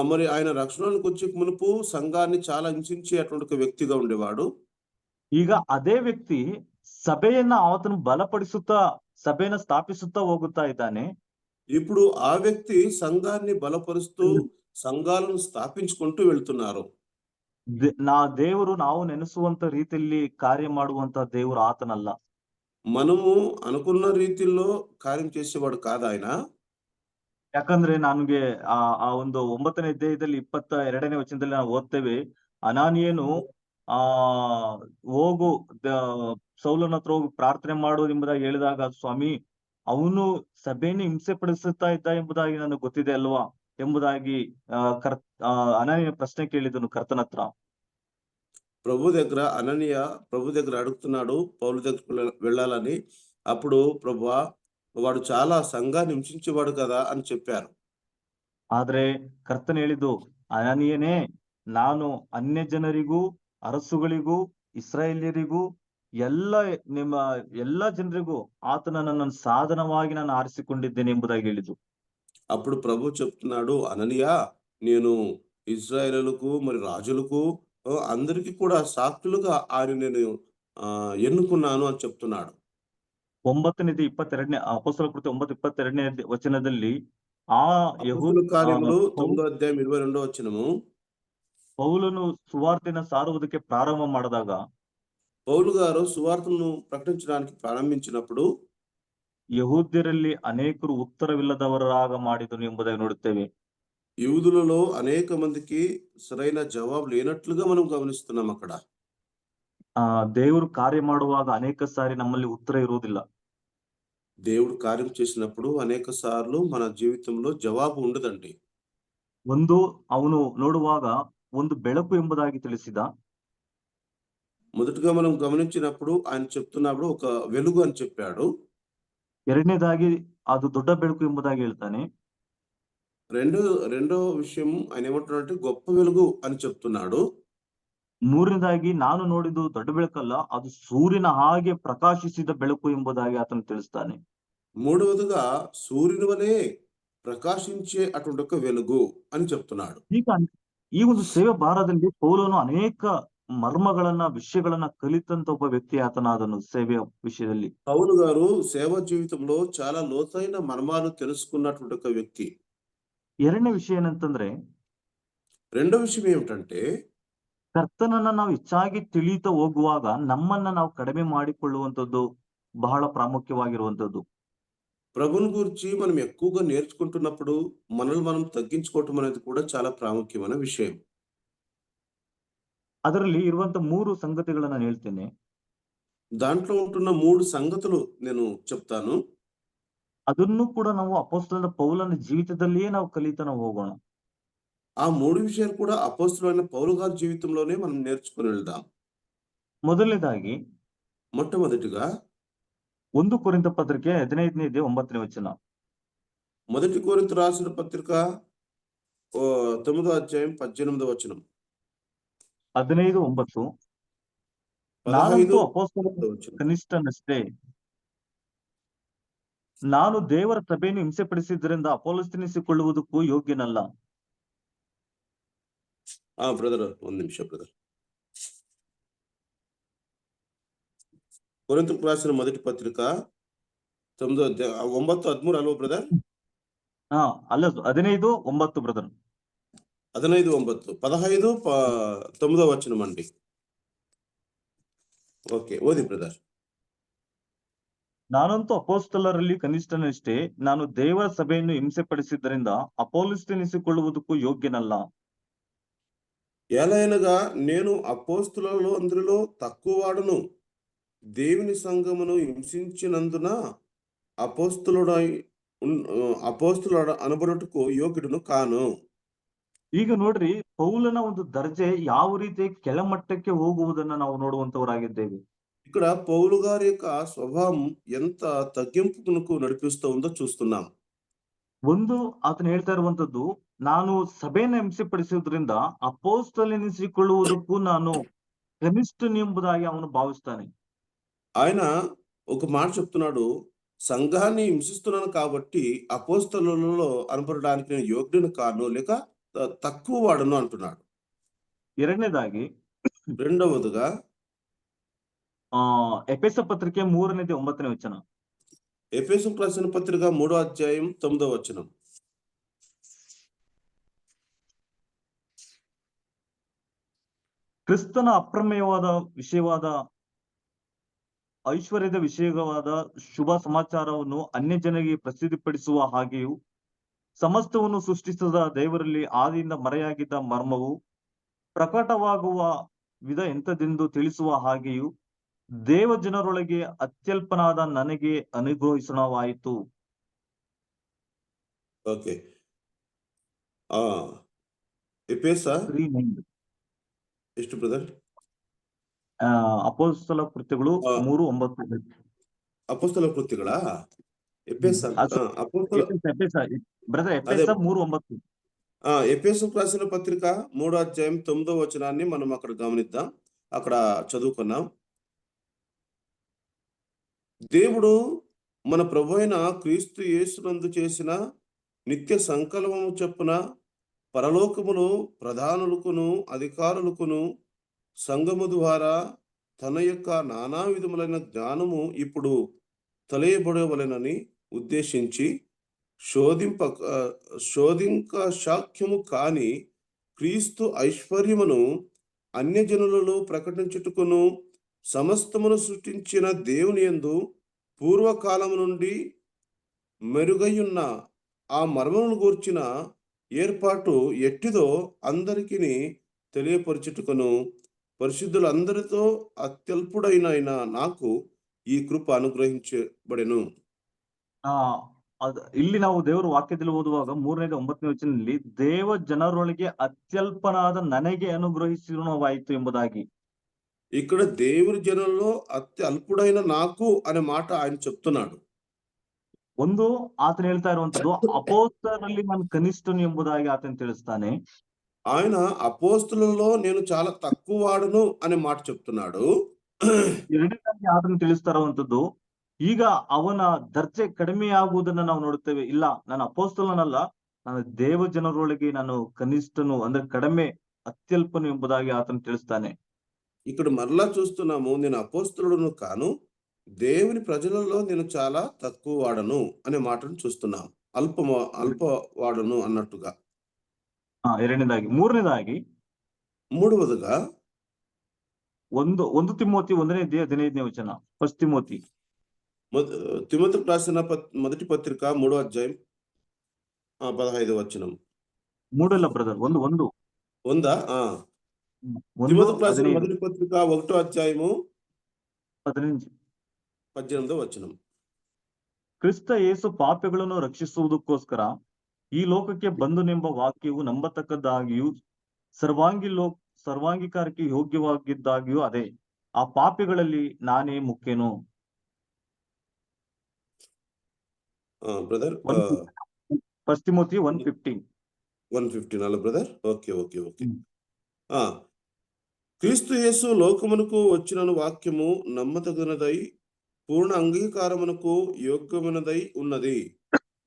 మరి ఆయన రక్షణకు వచ్చే మునుపు సంఘాన్ని చాలా హింసించేటువంటి వ్యక్తిగా ఉండేవాడు. ಈಗ ಅದೇ ವ್ಯಕ್ತಿ ಸಭೆಯನ್ನ ಆತನು ಬಲಪಡಿಸುತ್ತಾ ಸಭೆಯನ್ನ ಸ್ಥಾಪಿಸುತ್ತಾ ಹೋಗುತ್ತಾ ಇದ್ದಾನೆ. ఇప్పుడు ఆ వ్యక్తి సంఘాన్ని బలపరుస్తూ సంఘాలను స్థాపించుకుంటూ వెళ్తున్నారు. ದೇವರು ನಾವು ನೆನೆಸುವಂತ ರೀತಿಯಲ್ಲಿ ಕಾರ್ಯ ಮಾಡುವಂತ ದೇವರು ಆತನಲ್ಲ. మనము అనుకున్న రీతిలో కార్యం చేసేవాడు కాదు ఆయన. ಯಾಕಂದ್ರೆ ನನಗೆ ಆ ಒಂದು 9ನೇ ಅಧ್ಯಾಯದಲ್ಲಿ 22ನೇ ವಚನದಲ್ಲಿ ನಾವು ಓದ್ತೇವೆ, ಅನಾನಿಯನು ಹೋಗು ಸೌಲನ ಹತ್ರ ಹೋಗಿ ಪ್ರಾರ್ಥನೆ ಮಾಡು ಎಂಬುದಾಗಿ ಹೇಳಿದಾಗ, ಸ್ವಾಮಿ ಅವನು ಸಭೆಯನ್ನು ಹಿಂಸೆ ಪಡಿಸುತ್ತಾ ಇದ್ದ ಎಂಬುದಾಗಿ ನನಗೆ ಗೊತ್ತಿದೆ ಅಲ್ವಾ ಎಂಬುದಾಗಿ ಅನಾನಿಯ ಪ್ರಶ್ನೆ ಕೇಳಿದನು ಕರ್ತನ ಹತ್ರ. అననీయ ప్రభు దగ్గర అడుగుతున్నాడు పౌలు దగ్గర వెళ్ళాలని. అప్పుడు ప్రభువా, వాడు చాలా సంఘాన్ని హింసించేవాడు కదా అని చెప్పారు. ಆದ್ರೆ ಕರ್ತನ ಹೇಳಿದ್ದು, ಅನಾನಿಯನೇ, ನಾನು ಅನ್ಯ ಜನರಿಗೂ ಅರಸುಗಳಿಗೂ ಇಸ್ರಾಯೇಲ್ಯರಿಗೂ ಎಲ್ಲ ಜನರಿಗೂ ಆತನ ನನ್ನನ್ನು ಸಾಧನವಾಗಿ ನಾನು ಆರಿಸಿಕೊಂಡಿದ್ದೇನೆ ಎಂಬುದಾಗಿ ಹೇಳಿದ್ದು. అప్పుడు ప్రభు చెప్తున్నాడు, అననీయా, నేను ఇశ్రాయేలులకు మరి రాజులకు అందరికీ కూడా సాక్షులుగా ఆయన నేను ఎన్నుకున్నాను అని చెప్తున్నాడు. 9:22 ಅಪೊಸ್ತಲ ಕೃತ್ಯ 9:22ನೇ ವಚನದಲ್ಲಿ అపొస్తలుల కార్యములు 9వ అధ్యాయం 22వ వచనము, ಪೌಲನು ಸುವಾರ್ತೆಯನ್ನು ಸಾರುವುದಕ್ಕೆ ಪ್ರಾರಂಭ ಮಾಡಿದಾಗ, పౌలు గారు సువార్తను ప్రకటించడానికి ప్రారంభించినప్పుడు ಯಹೂದ್ಯರಲ್ಲಿ ಅನೇಕರು ಉತ್ತರವಿಲ್ಲದವರಾಗ ಮಾಡಿದನು ಎಂಬುದಾಗಿ ನೋಡುತ್ತೇವೆ. యూదులలో అనేక మందికి సరైన జవాబు లేనట్లుగా మనం గమనిస్తున్నాం అక్కడ. ದೇವರು ಕಾರ್ಯ ಮಾಡುವಾಗ ಅನೇಕ ಸಾರಿ ನಮ್ಮಲ್ಲಿ ಉತ್ತರ ಇರುವುದಿಲ್ಲ. దేవుడు కార్యం చేసినప్పుడు అనేక సార్లు మన జీవితంలో జవాబు ఉండదండి. ಒಂದು ಅವನು ನೋಡುವಾಗ ಒಂದು ಬೆಳಕು ಎಂಬುದಾಗಿ ತಿಳಿಸಿದ. మొదటగా మనం గమనించినప్పుడు ఆయన చెప్తున్నప్పుడు ఒక వెలుగు అని చెప్పాడు. ಎರಡನೇದಾಗಿ ಅದು ದೊಡ್ಡ ಬೆಳಕು ಎಂಬುದಾಗಿ ಹೇಳ್ತಾನೆ. రెండో విషయం ఆయన ఏమంటున్నాడంటే గొప్ప వెలుగు అని చెప్తున్నాడు. ಮೂರನೇದಾಗಿ ನಾನು ನೋಡಿದ್ದು ದೊಡ್ಡ ಬೆಳಕಲ್ಲ, ಅದು ಸೂರ್ಯನ ಹಾಗೆ ಪ್ರಕಾಶಿಸಿದ ಬೆಳಕು ಎಂಬುದಾಗಿ ಆತನು ತಿಳಿಸ್ತಾನೆ. మూడవదిగా సూర్యుని వలె ప్రకాశించే అటువంటి ఒక వెలుగు అని చెప్తున్నాడు. ಈಗ ಈ ಒಂದು ಸೇವೆ ಭಾರದಲ್ಲಿ ಪೌಲನು ಅನೇಕ ಮರ್ಮಗಳನ್ನ ವಿಷಯಗಳನ್ನ ಕಲಿತಂತ ಒಬ್ಬ ವ್ಯಕ್ತಿ ಆತನಾದನು ಸೇವೆಯ ವಿಷಯದಲ್ಲಿ. పౌలు గారు సేవ జీవితంలో చాలా లోతైన మర్మాలు తెలుసుకున్నటువంటి ఒక వ్యక్తి. ಎರಡನೇ ವಿಷಯ ಏನಂತಂದ್ರೆ, రెండో విషయం ఏమిటంటే ಕರ್ತನನ್ನ ನಾವು ಹೆಚ್ಚಾಗಿ ತಿಳಿಯುತ್ತಾ ಹೋಗುವಾಗ ನಮ್ಮನ್ನ ನಾವು ಕಡಿಮೆ ಮಾಡಿಕೊಳ್ಳುವಂಥದ್ದು ಬಹಳ ಪ್ರಾಮುಖ್ಯವಾಗಿರುವಂತದ್ದು. ప్రభుని గురించి మనం ఎక్కువగా నేర్చుకుంటున్నప్పుడు మనల్ని మనం తగ్గించుకోవటం అనేది కూడా చాలా ప్రాముఖ్యమైన విషయం. ಅದರಲ್ಲಿ ಇರುವಂತ 3 ಸಂಗತಿಗಳನ್ನ ನಾನು ಹೇಳ್ತೇನೆ. దాంట్లో ఉంటున్న 3 సంగతులు నేను చెప్తాను. ಅದನ್ನು ಕೂಡ ನಾವು ಅಪೊಸ್ತಲನ ಪೌಲನ ಜೀವಿತದಲ್ಲಿಯೇ ನಾವು ಕಲಿತಾ ನಾವು ಹೋಗೋಣ. ఆ 3 విషయాలు కూడా అపోస్తలుడైన పౌలు గారి జీవితంలోనే మనం నేర్చుకుని వెళ్దాం. ಮೊದಲನೇದಾಗಿ మొట్టమొదటిగా 1 ಕೊರಿಂಥ ಪತ್ರಿಕೆ 15ನೇ ಅಧ್ಯಾಯ 9ನೇ ವಚನ. మొదటి కొరింథీ రాసిన పత్రిక 9వ అధ్యాయం 18వ వచనం. 15:9 ನಾನಂತೂ ಅಪೊಸ್ತಲನ ಕನಿಷ್ಠನಷ್ಟೇ, ನಾನು ದೇವರ ಸಭೆಯನ್ನು ಹಿಂಸೆಪಡಿಸಿದ್ದರಿಂದ ಅಪೊಸ್ತಲಿಸಿಕೊಳ್ಳುವುದಕ್ಕೂ ಯೋಗ್ಯನಲ್ಲ. బ్రదర్ ಒಂದು నిమిಷ బ్రదర్. కొరింథీయులకు రాసిన మొదటి పత్రిక 9వ అధ్యాయం 9:13 అలో బ్రదర్. ಅಲ್ಲ 15:9 ಬ್ರದರ್. 15:9 15:9వ వచనం అండి. ఓకే, ఓది బ్రదర్. ನಾನಂತೂ ಅಪೊಸ್ತಲರಲ್ಲಿ ಕನಿಷ್ಠನಷ್ಟೇ, ನಾನು ದೇವರ ಸಭೆಯನ್ನು ಹಿಂಸೆಪಡಿಸಿದ್ದರಿಂದ ಅಪೊಸ್ತಲಿಸಿಕೊಳ್ಳುವುದಕ್ಕೂ ಯೋಗ್ಯನಲ್ಲ. ఎలయనగా నేను అపోస్తులలో అందరిలో తక్కువవాడును, దేవుని సంఘమును హింసించినందున అపోస్తులుడు అనబడుటకు యోగ్యుడును కాను. ಈಗ ನೋಡ್ರಿ, ಪೌಲನ ಒಂದು ದರ್ಜೆ ಯಾವ ರೀತಿ ಕೆಳಮಟ್ಟಕ್ಕೆ ಹೋಗುವುದನ್ನ ನಾವು ನೋಡುವಂತವರಾಗಿದ್ದೇವೆ. ఇక్కడ పౌలు గారి యొక్క స్వభావం ఎంత తగ్గింపుకు నడిపిస్తూ ఉందో చూస్తున్నాం. ಒಂದು ಆತನು ಹೇಳ್ತಾ ಇರುವಂತದ್ದು, ನಾನು ಸಭೆಯನ್ನು ಹಿಂಸೆಪಡಿಸುವುದರಿಂದ ಅಪೊಸ್ತಲೆನಿಸಿಕೊಳ್ಳುವುದಕ್ಕೂ ನಾನು ಕನಿಷ್ಠನೆಂಬುದಾಗಿ ಅವನು ಭಾವಿಸ್ತಾನೆ. ఆయన ఒక మాట చెప్తున్నాడు, సంఘాన్ని హింసిస్తున్నాను కాబట్టి అపోస్తలులలో అనబడడానికి నేను యోగ్యుని కాను, లేక తక్కువ వాడను అంటున్నాడు. ಎರಡನೇದಾಗಿ రెండవదిగా ಎಫೆಸ ಪತ್ರಿಕೆ 3ನೇ ಅಧ್ಯಾಯ 9ನೇ ವಚನ. ఎఫెసీయులకు రాసిన పత్రిక 3వ అధ్యాయం 9వ వచనం. ಕ್ರಿಸ್ತನ ಅಪ್ರಮೇಯವಾದ ವಿಷಯವಾದ ಐಶ್ವರ್ಯದ ವಿಷಯವಾದ ಶುಭ ಸಮಾಚಾರವನ್ನು ಅನ್ಯ ಜನರಿಗೆ ಪ್ರಸಿದ್ಧಿಪಡಿಸುವ ಹಾಗೆಯೂ, ಸಮಸ್ತವನ್ನು ಸೃಷ್ಟಿಸಿದ ದೇವರಲ್ಲಿ ಆದಿಯಿಂದ ಮರೆಯಾಗಿದ್ದ ಮರ್ಮವು ಪ್ರಕಟವಾಗುವ ವಿಧ ಎಂಥದೆಂದು ತಿಳಿಸುವ ಹಾಗೆಯೂ ದೇವ ಜನರೊಳಗೆ ಅತ್ಯಲ್ಪನಾದ ನನಗೆ ಅನುಗ್ರಹಿಸಣವಾಯಿತು. ఓకే, ఎఫెస ಎಷ್ಟು ಬ್ರದರ್? ಅಪೊಸ್ತಲ ಕೃತ್ಯಗಳು 3:9. ಅಪೊಸ್ತಲ ಕೃತ್ಯಗಳ ఎఫెస బ్రదర్ ఎఫెస 3:9. ఎఫెసీయులకు రాసిన పత్రిక 3వ అధ్యాయం 9వ వచనాన్ని మనం అక్కడ గమనిద్దాం. అక్కడ చదువుకున్నాం. దేవుడు మన ప్రభు అయిన క్రీస్తు యేసునందు చేసిన నిత్య సంకల్పము చొప్పున పరలోకములో ప్రధానులకును అధికారులకును సంఘము ద్వారా తన యొక్క నానా విధములైన జ్ఞానము ఇప్పుడు తెలియబడవలెనని ఉద్దేశించి శోధింక శాఖ్యము కాని క్రీస్తు ఐశ్వర్యమును అన్యజనులలో ప్రకటించుటకును సమస్తమును సృష్టించిన దేవుని యందు పూర్వకాలము నుండి మెరుగయ్యున్న ఆ మర్మమును గూర్చిన ఏర్పాటు ఎట్టిదో అందరికీ తెలియపరచుటకును పరిశుద్ధులందరితో అత్యల్పుడైన ఆయన నాకు ಈ ಕೃಪ ಅನುಗ್ರಹಿಸಬಡೆನು. ಇಲ್ಲಿ ನಾವು ದೇವರ ವಾಕ್ಯದಲ್ಲಿ ಓದುವಾಗ 3ನೇ 9ನೇ ವಚನದಲ್ಲಿ ದೇವ ಜನರೊಳಗೆ ಅತ್ಯಲ್ಪನಾದ ನನಗೆ ಅನುಗ್ರಹಿಸಿರುವವಾಯಿತು ಎಂಬುದಾಗಿ. ఇక్కడ దేవుని జనంలో అల్పుడైన నాకు అనే మాట ఆయన చెప్తున్నాడు. ಒಂದು ಆತನ ಹೇಳ್ತಾ ಇರುವಂತದ್ದು ಅಪೊಸ್ತಲರಲ್ಲಿ ನಾನು ಕನಿಷ್ಠನು ಎಂಬುದಾಗಿ ಆತನ ತಿಳಿಸ್ತಾನೆ. ఆయన అపోస్తులలో నేను చాలా తక్కువ వాడను అనే మాట చెప్తున్నాడు. ಎರಡನೇದಾಗಿ ಆತನ ತಿಳಿಸ್ತಾ ಇರುವಂತದ್ದು ಈಗ ಅವನ ದರ್ಜೆ ಕಡಿಮೆ ಆಗುವುದನ್ನ ನಾವು ನೋಡುತ್ತೇವೆ. ಇಲ್ಲ, ನಾನು ಅಪೊಸ್ತಲನಲ್ಲ, ನಾನು ದೇವ ಜನರೊಳಗೆ ನಾನು ಕನಿಷ್ಠನು ಅಂದ್ರೆ ಕಡಿಮೆ ಅತ್ಯಲ್ಪನು ಎಂಬುದಾಗಿ ಆತನ ತಿಳಿಸ್ತಾನೆ. ఇక్కడ మరలా చూస్తున్నాము, నేను అపోస్తులుడును కాను, దేవుని ప్రజలలో నేను చాలా తక్కువ వాడను అనే మాటను చూస్తున్నాం. అల్ప వాడను అన్నట్టుగా. ಎರಡನೇದಾಗಿ. ಮೂರನೇದಾಗಿ మూడవదిగా ಒಂದು ತಿಮೋತಿ 1ನೇ ಅಧ್ಯಾಯ 15ನೇ ವಚನ. ಫಸ್ಟ್ ತಿಮೋತಿ తిమోతికి రాసిన మొదటి పత్రిక 3వ అధ్యాయం 15వ వచనం. ಮೂಡಲ್ಲ ಬ್ರದರ್, ಒಂದು ఉందా? తిమోతికి రాసిన మొదటి పత్రిక 1వ అధ్యాయము 18వ ವಚನ. ಕ್ರಿಸ್ತ ಯೇಸು ಪಾಪಿಗಳನ್ನು ರಕ್ಷಿಸುವುದಕ್ಕೋಸ್ಕರ ಈ ಲೋಕಕ್ಕೆ ಬಂದನೆಂಬ ವಾಕ್ಯವು ನಂಬತಕ್ಕದ್ದಾಗಿಯೂ ಸರ್ವಾಂಗೀಕಾರಕ್ಕೆ ಯೋಗ್ಯವಾಗಿದ್ದಾಗಿಯೂ ಅದೇ. ಆ ಪಾಪಿಗಳಲ್ಲಿ ನಾನೇ ಮುಖ್ಯನು. ಬ್ರದರ್, ಫಸ್ಟ್ ತಿಮೋತಿ 1:15 ಅಲ್ಲ ಬ್ರದರ್? ಓಕೆ. క్రీస్తు యేసు లోకమునకు వచ్చినను వాక్యము నమ్మతగినదై పూర్ణ అంగీకారమునకు యోగ్యమైనదై ఉన్నది.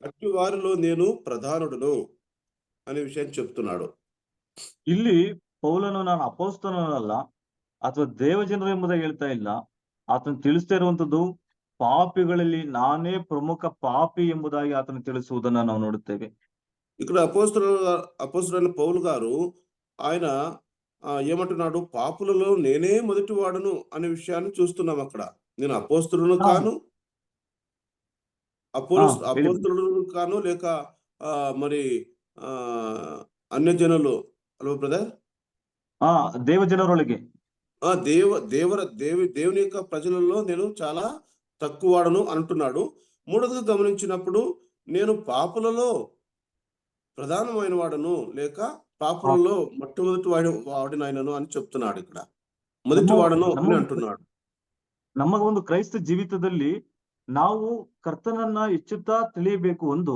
అట్టి వారిలో నేను ప్రధానుడును అనే విషయాన్ని చెప్తున్నాడు. ಇಲ್ಲಿ ಪೌಲನು ನಾನು ಅಪೊಸ್ತಲನಲ್ಲ ಅಥವಾ ದೇವಜನರು ಎಂಬುದಾಗಿ ಹೇಳ್ತಾ ಇಲ್ಲ. ಆತನು ತಿಳಿಸ್ತಾ ಇರುವಂತದ್ದು ಪಾಪಿಗಳಲ್ಲಿ ನಾನೇ ಪ್ರಮುಖ ಪಾಪಿ ಎಂಬುದಾಗಿ ಆತನು ತಿಳಿಸುವುದನ್ನ ನಾವು ನೋಡುತ್ತೇವೆ. ఇక్కడ అపోస్తలుడైన పౌలు గారు ఆయన ఏమంటున్నాడు? పాపులలో నేనే మొదటి వాడును అనే విషయాన్ని చూస్తున్నాం. అక్కడ నేను అపోస్తలుడును కాను, అపోస్తలుడును కాను, లేక మరి అన్యజనులు. హలో బ్రదర్, ದೇವಜನರೊಳಗೆ దేవుని యొక్క ప్రజలలో నేను చాలా తక్కువ వాడను అంటున్నాడు. మూడవదిగా గమనించినప్పుడు నేను పాపులలో ప్రధానమైన వాడను, లేక పాపులలో మొట్టమొదటి వాడినైనను అని చెప్తున్నాడు. ఇక్కడ మొదటి వాడను అని అంటున్నాడు. ನಮ್ಮ ಒಂದು ಕ್ರೈಸ್ತ ಜೀವಿತದಲ್ಲಿ ನಾವು ಕರ್ತನನ್ನ ಹೆಚ್ಚುತ್ತಾ ತಿಳಿಯಬೇಕು. ಒಂದು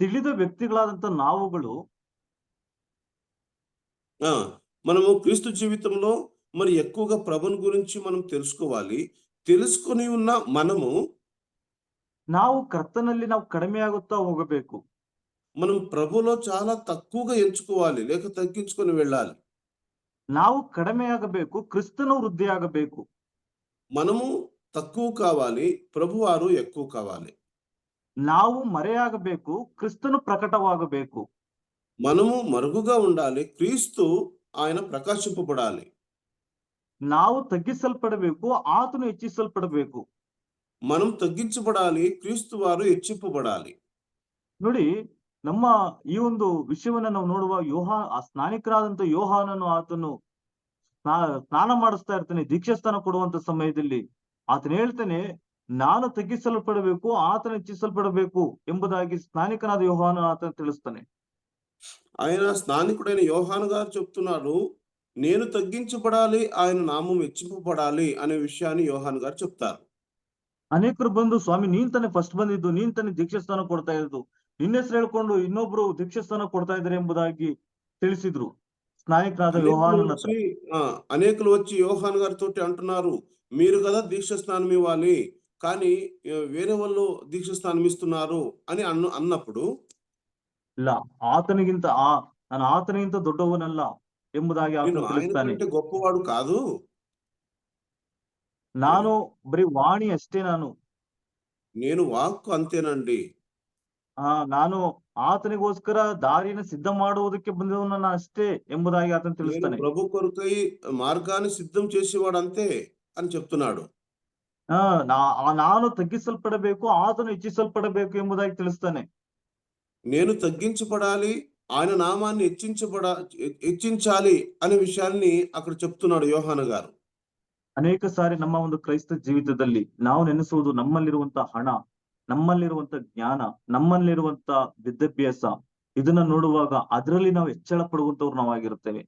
ತಿಳಿದ ವ್ಯಕ್ತಿಗಳಾದಂತ ನಾವುಗಳು మనము క్రీస్తు జీవితంలో మరి ఎక్కువగా ప్రభుని గురించి మనం తెలుసుకోవాలి. తెలుసుకొని ఉన్న మనము ನಾವು ಕರ್ತನಲ್ಲಿ ನಾವು ಕಡಿಮೆ ಆಗುತ್ತಾ ಹೋಗಬೇಕು. మనం ప్రభులో చాలా తక్కువగా ఎంచుకోవాలి, లేక తగ్గించుకొని వెళ్ళాలి. ನಾವು ಕಡಿಮೆ ಆಗಬೇಕು, ಕ್ರಿಸ್ತನು ವೃದ್ಧಿ ಆಗಬೇಕು. మనము తక్కువ కావాలి, ప్రభువారు ఎక్కువ కావాలి. ನಾವು ಮರೆಯಾಗಬೇಕು, ಕ್ರಿಸ್ತನು ಪ್ರಕಟವಾಗಬೇಕು. మనము మరుగుగా ఉండాలి, క్రీస్తు ఆయన ప్రకాశింపబడాలి. ನಾವು ತಗ್ಗಿಸಲ್ಪಡಬೇಕು, ಆತನು ಹೆಚ್ಚಿಸಲ್ಪಡಬೇಕು. మనం తగ్గించబడాలి, క్రీస్తు వారు ಹೆಚ್ಚಿಂಪబడాలి. ನೋಡಿ, ನಮ್ಮ ಈ ಒಂದು ವಿಷಯವನ್ನ ನಾವು ನೋಡುವ ಸ್ನಾನಿಕರಾದಂತ ಯೋಹಾನನು ಆತನು ಸ್ನಾನ ಮಾಡಿಸ್ತಾ ಇರ್ತಾನೆ. ದೀಕ್ಷಾಸ್ಥಾನ ಕೊಡುವಂತ ಸಮಯದಲ್ಲಿ ಆತನು ಹೇಳ್ತಾನೆ, ನಾನು ತಗ್ಗಿಸಲ್ಪಡಬೇಕು, ಆತನು ಹೆಚ್ಚಿಸಲ್ಪಡಬೇಕು ಎಂಬುದಾಗಿ ಸ್ನಾನಿಕನಾದ ಯೋಹಾನ ಆತನು ತಿಳಿಸ್ತಾನೆ. ఆయన స్నానికుడైన యోహాను గారు చెప్తున్నారు, నేను తగ్గించబడాలి, ఆయన నామం ಹೆಚ್ಚಿంపబడాలి అనే విషయాన్ని యోహాను గారు చెప్తారు. ಅನೇಕರು ಬಂದು, ಸ್ವಾಮಿ ನೀನ್ ತಾನೇ ಫಸ್ಟ್ ಬಂದಿದ್ದು, ನೀನ್ ತಾನೇ ದೀಕ್ಷಾಸ್ಥಾನ ಕೊಡ್ತಾ ಇರೋದು, ನಿನ್ನ ಹೆಸರು ಹೇಳ್ಕೊಂಡು ಇನ್ನೊಬ್ರು ದೀಕ್ಷಾಸ್ಥಾನ ಕೊಡ್ತಾ ಇದ್ದಾರೆ ಎಂಬುದಾಗಿ ತಿಳಿಸಿದ್ರು ಸ್ನಾನಿಕನಾದ ಯೋಹಾನನ ಹತ್ರ. అనేకులు వచ్చి యోహాను గారితో అంటున్నారు, మీరు కదా దీక్ష స్నానం ఇవ్వాలి, కానీ వేరే వాళ్ళు దీక్ష స్నానం ఇస్తున్నారు అని అన్నప్పుడు, ಇಲ್ಲ, ನಾನು ಆತನಿಗಿಂತ ದೊಡ್ಡವನಲ್ಲ ಎಂಬುದಾಗಿ ಆತನು ತಿಳಿಸ್ತಾನೆ. గొప్పవాడు కాదు, ನಾನು ಬರೀ ವಾಣಿ ಅಷ್ಟೇ, నేను వాక్కు అంతేనండి. ನಾನು ಆತನಿಗೋಸ್ಕರ ದಾರಿಯನ್ನು ಸಿದ್ಧ ಮಾಡುವುದಕ್ಕೆ ಬಂದವನ ಅಷ್ಟೇ ಎಂಬುದಾಗಿ ಆತನು ತಿಳಿಸ್ತಾನೆ. ప్రభు కొరకై మార్గాన్ని సిద్ధం చేసేవాడు అంతే అని చెప్తున్నాడు. ನಾನು ತಗ್ಗಿಸಲ್ಪಡಬೇಕು, ಆತನು ಹೆಚ್ಚಿಸಲ್ಪಡಬೇಕು ಎಂಬುದಾಗಿ ತಿಳಿಸ್ತಾನೆ. నేను తగ్గించబడాలి, ఆయన నామాన్ని హెచ్చించాలి అనే విషయాన్ని అక్కడ చెప్తున్నాడు యోహాను గారు. ಅನೇಕ ಸಾರಿ ನಮ್ಮ ಒಂದು ಕ್ರೈಸ್ತ ಜೀವಿತದಲ್ಲಿ ನಾವು ನೆನೆಸುವುದು ನಮ್ಮಲ್ಲಿರುವಂತ ಹಣ, ನಮ್ಮಲ್ಲಿರುವಂತ ಜ್ಞಾನ, ನಮ್ಮಲ್ಲಿರುವಂತ ವಿದ್ಯಾಭ್ಯಾಸ, ಇದನ್ನ ನೋಡುವಾಗ ಅದರಲ್ಲಿ ನಾವು ಹೆಚ್ಚಳ ಪಡುವಂತವ್ರು ನಾವಾಗಿರುತ್ತೇವೆ.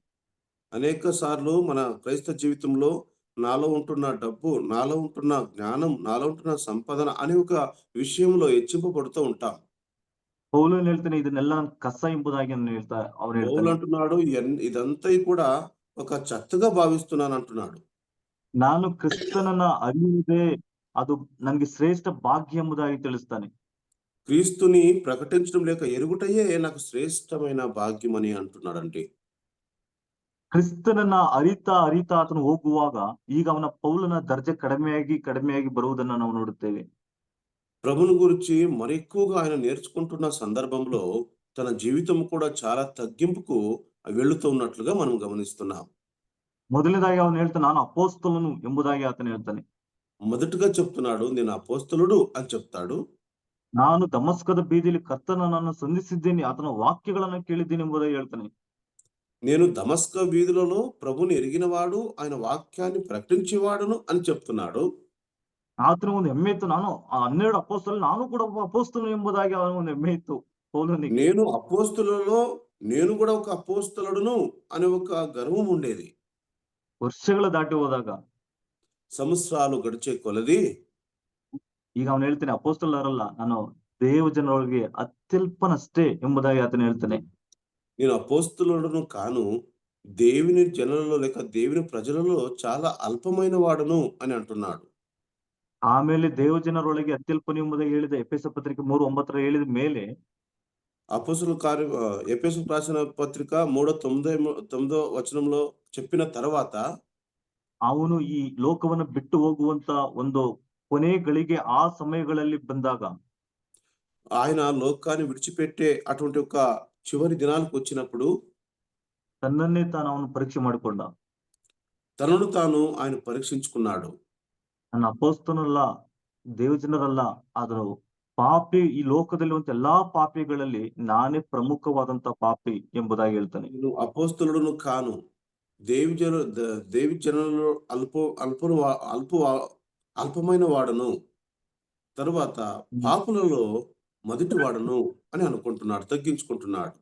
అనేక సార్లు మన క్రైస్తవ జీవితంలో నాలో ఉంటున్న డబ్బు, నాలో ఉంటున్న జ్ఞానం, నాలో ఉంటున్న సంపదన అనే ఒక విషయంలో హెచ్చింపబడుతూ ఉంటాం. ಪೌಲನು ಹೇಳ್ತಾನೆ ಇದನ್ನೆಲ್ಲ ನಾನು ಕಸ ಎಂಬುದಾಗಿ ಅವನು పౌలు ಹೇಳ್ತಾನೆ. అంటున్నాడు ఇదంతా కూడా ఒక చెత్తగా భావిస్తున్నాను అంటున్నాడు. ನಾನು ಕ್ರಿಸ್ತನನ್ನ ಅರಿಯುವುದೇ ಅದು ನನಗೆ ಶ್ರೇಷ್ಠ ಭಾಗ್ಯ ಎಂಬುದಾಗಿ ತಿಳಿಸ್ತಾನೆ. క్రీస్తుని ప్రకటించడం లేక ఎరుగుటయే నాకు శ్రేష్టమైన భాగ్యం అని అంటున్నాడండి. ಕ್ರಿಸ್ತನನ್ನ ಅರಿತಾ ಆತನು ಹೋಗುವಾಗ ಈಗ ಅವನ ಪೌಲನ ದರ್ಜೆ ಕಡಿಮೆಯಾಗಿ ಬರುವುದನ್ನ ನಾವು ನೋಡುತ್ತೇವೆ. ప్రభుని గురించి మరెక్కువగా ఆయన నేర్చుకుంటున్న సందర్భంలో తన జీవితం కూడా చాలా తగ్గింపుకు వెళుతూ ఉన్నట్లుగా మనం గమనిస్తున్నాం. ಮೊದಲನೇದಾಗಿ ಅವನು ಹೇಳ್ತಾನೆ ನಾನು ಅಪೊಸ್ತಲನು ಎಂಬುದಾಗಿ ಆತನು ಹೇಳ್ತಾನೆ. మొదటగా చెప్తున్నాడు నేను అపోస్తలుడు అని చెప్తాడు. ನಾನು ದಮಸ್ಕದ ಬೀದಿಯಲ್ಲಿ ಕರ್ತನನ್ನು ಸಂಧಿಸಿದ್ದೇನೆ, ಆತನ ವಾಕ್ಯಗಳನ್ನು ಕೇಳಿದ್ದೇನೆ ಎಂಬುದಾಗಿ ಹೇಳ್ತಾನೆ. నేను దమస్క వీధులలో ప్రభుని ఎరిగినవాడు, ఆయన వాక్యాన్ని ప్రకటించేవాడును అని చెప్తున్నాడు. ಆತನ ಒಂದು ಹೆಮ್ಮೆ ಇತ್ತು, ನಾನು 12 ಅಪೊಸ್ತಲರು ನಾನು ಕೂಡ ಒಬ್ಬ ಅಪೊಸ್ತಲನು ಎಂಬುದಾಗಿ ಅವನ ಒಂದು ಹೆಮ್ಮೆ ಇತ್ತು ಪೌಲನಿಗೆ. నేను అపోస్తలులలో నేను కూడా ఒక అపోస్తలుడును అనే ఒక గర్వం ఉండేది. ವರ್ಷಗಳ ದಾಟಿ ಹೋದಾಗ సంవత్సరాలు గడిచే కొలది ಈಗ ಅವನು ಹೇಳ್ತಾನೆ ಅಪೊಸ್ತಲರಲ್ಲ, ನಾನು ದೇವ ಜನರೊಳಗೆ ಅತ್ಯಲ್ಪನಷ್ಟೇ ಎಂಬುದಾಗಿ ಆತನು ಹೇಳ್ತಾನೆ. నేను అపోస్తలుడును కాను, దేవుని జనులలో లేక దేవుని ప్రజలలో చాలా అల్పమైన వాడును అని అంటున్నాడు. ಆಮೇಲೆ ದೇವ ಜನರೊಳಗೆ ಅತ್ಯಲ್ಪನು ಎಂಬುದಾಗಿ ಹೇಳಿದ ಎಫೆಸ ಪತ್ರಿಕೆ 3:9 ಹೇಳಿದ ಮೇಲೆ ఎఫెసు రాసిన పత్రిక 3:9 వచనంలో చెప్పిన తర్వాత ಅವನು ಈ ಲೋಕವನ್ನು ಬಿಟ್ಟು ಹೋಗುವಂತ ಒಂದು ಕೊನೆ ಗಳಿಗೆ ಆ ಸಮಯಗಳಲ್ಲಿ ಬಂದಾಗ ఆయన లోకాన్ని విడిచిపెట్టే అటువంటి ఒక చివరి దినాలకు వచ్చినప్పుడు ತನ್ನನ್ನೇ ತಾನು ಅವನು ಪರೀಕ್ಷೆ ಮಾಡಿಕೊಂಡ. తనను తాను ఆయన పరీక్షించుకున్నాడు. ನನ್ನ ಅಪೊಸ್ತಲನಲ್ಲ, ದೇವಜನರಲ್ಲ, ಆದರೂ ಪಾಪಿ, ಈ ಲೋಕದಲ್ಲಿ ಎಲ್ಲಾ ಪಾಪಿಗಳಲ್ಲಿ ನಾನೇ ಪ್ರಮುಖವಾದಂತ ಪಾಪಿ ಎಂಬುದಾಗಿ ಹೇಳ್ತಾನೆ. నేను అపోస్తలుడును కాను, దేవి జనులలో అల్పమైన వాడను, తరువాత పాపులలో మొదటి వాడను అని అనుకుంటున్నాడు, తగ్గించుకుంటున్నాడు.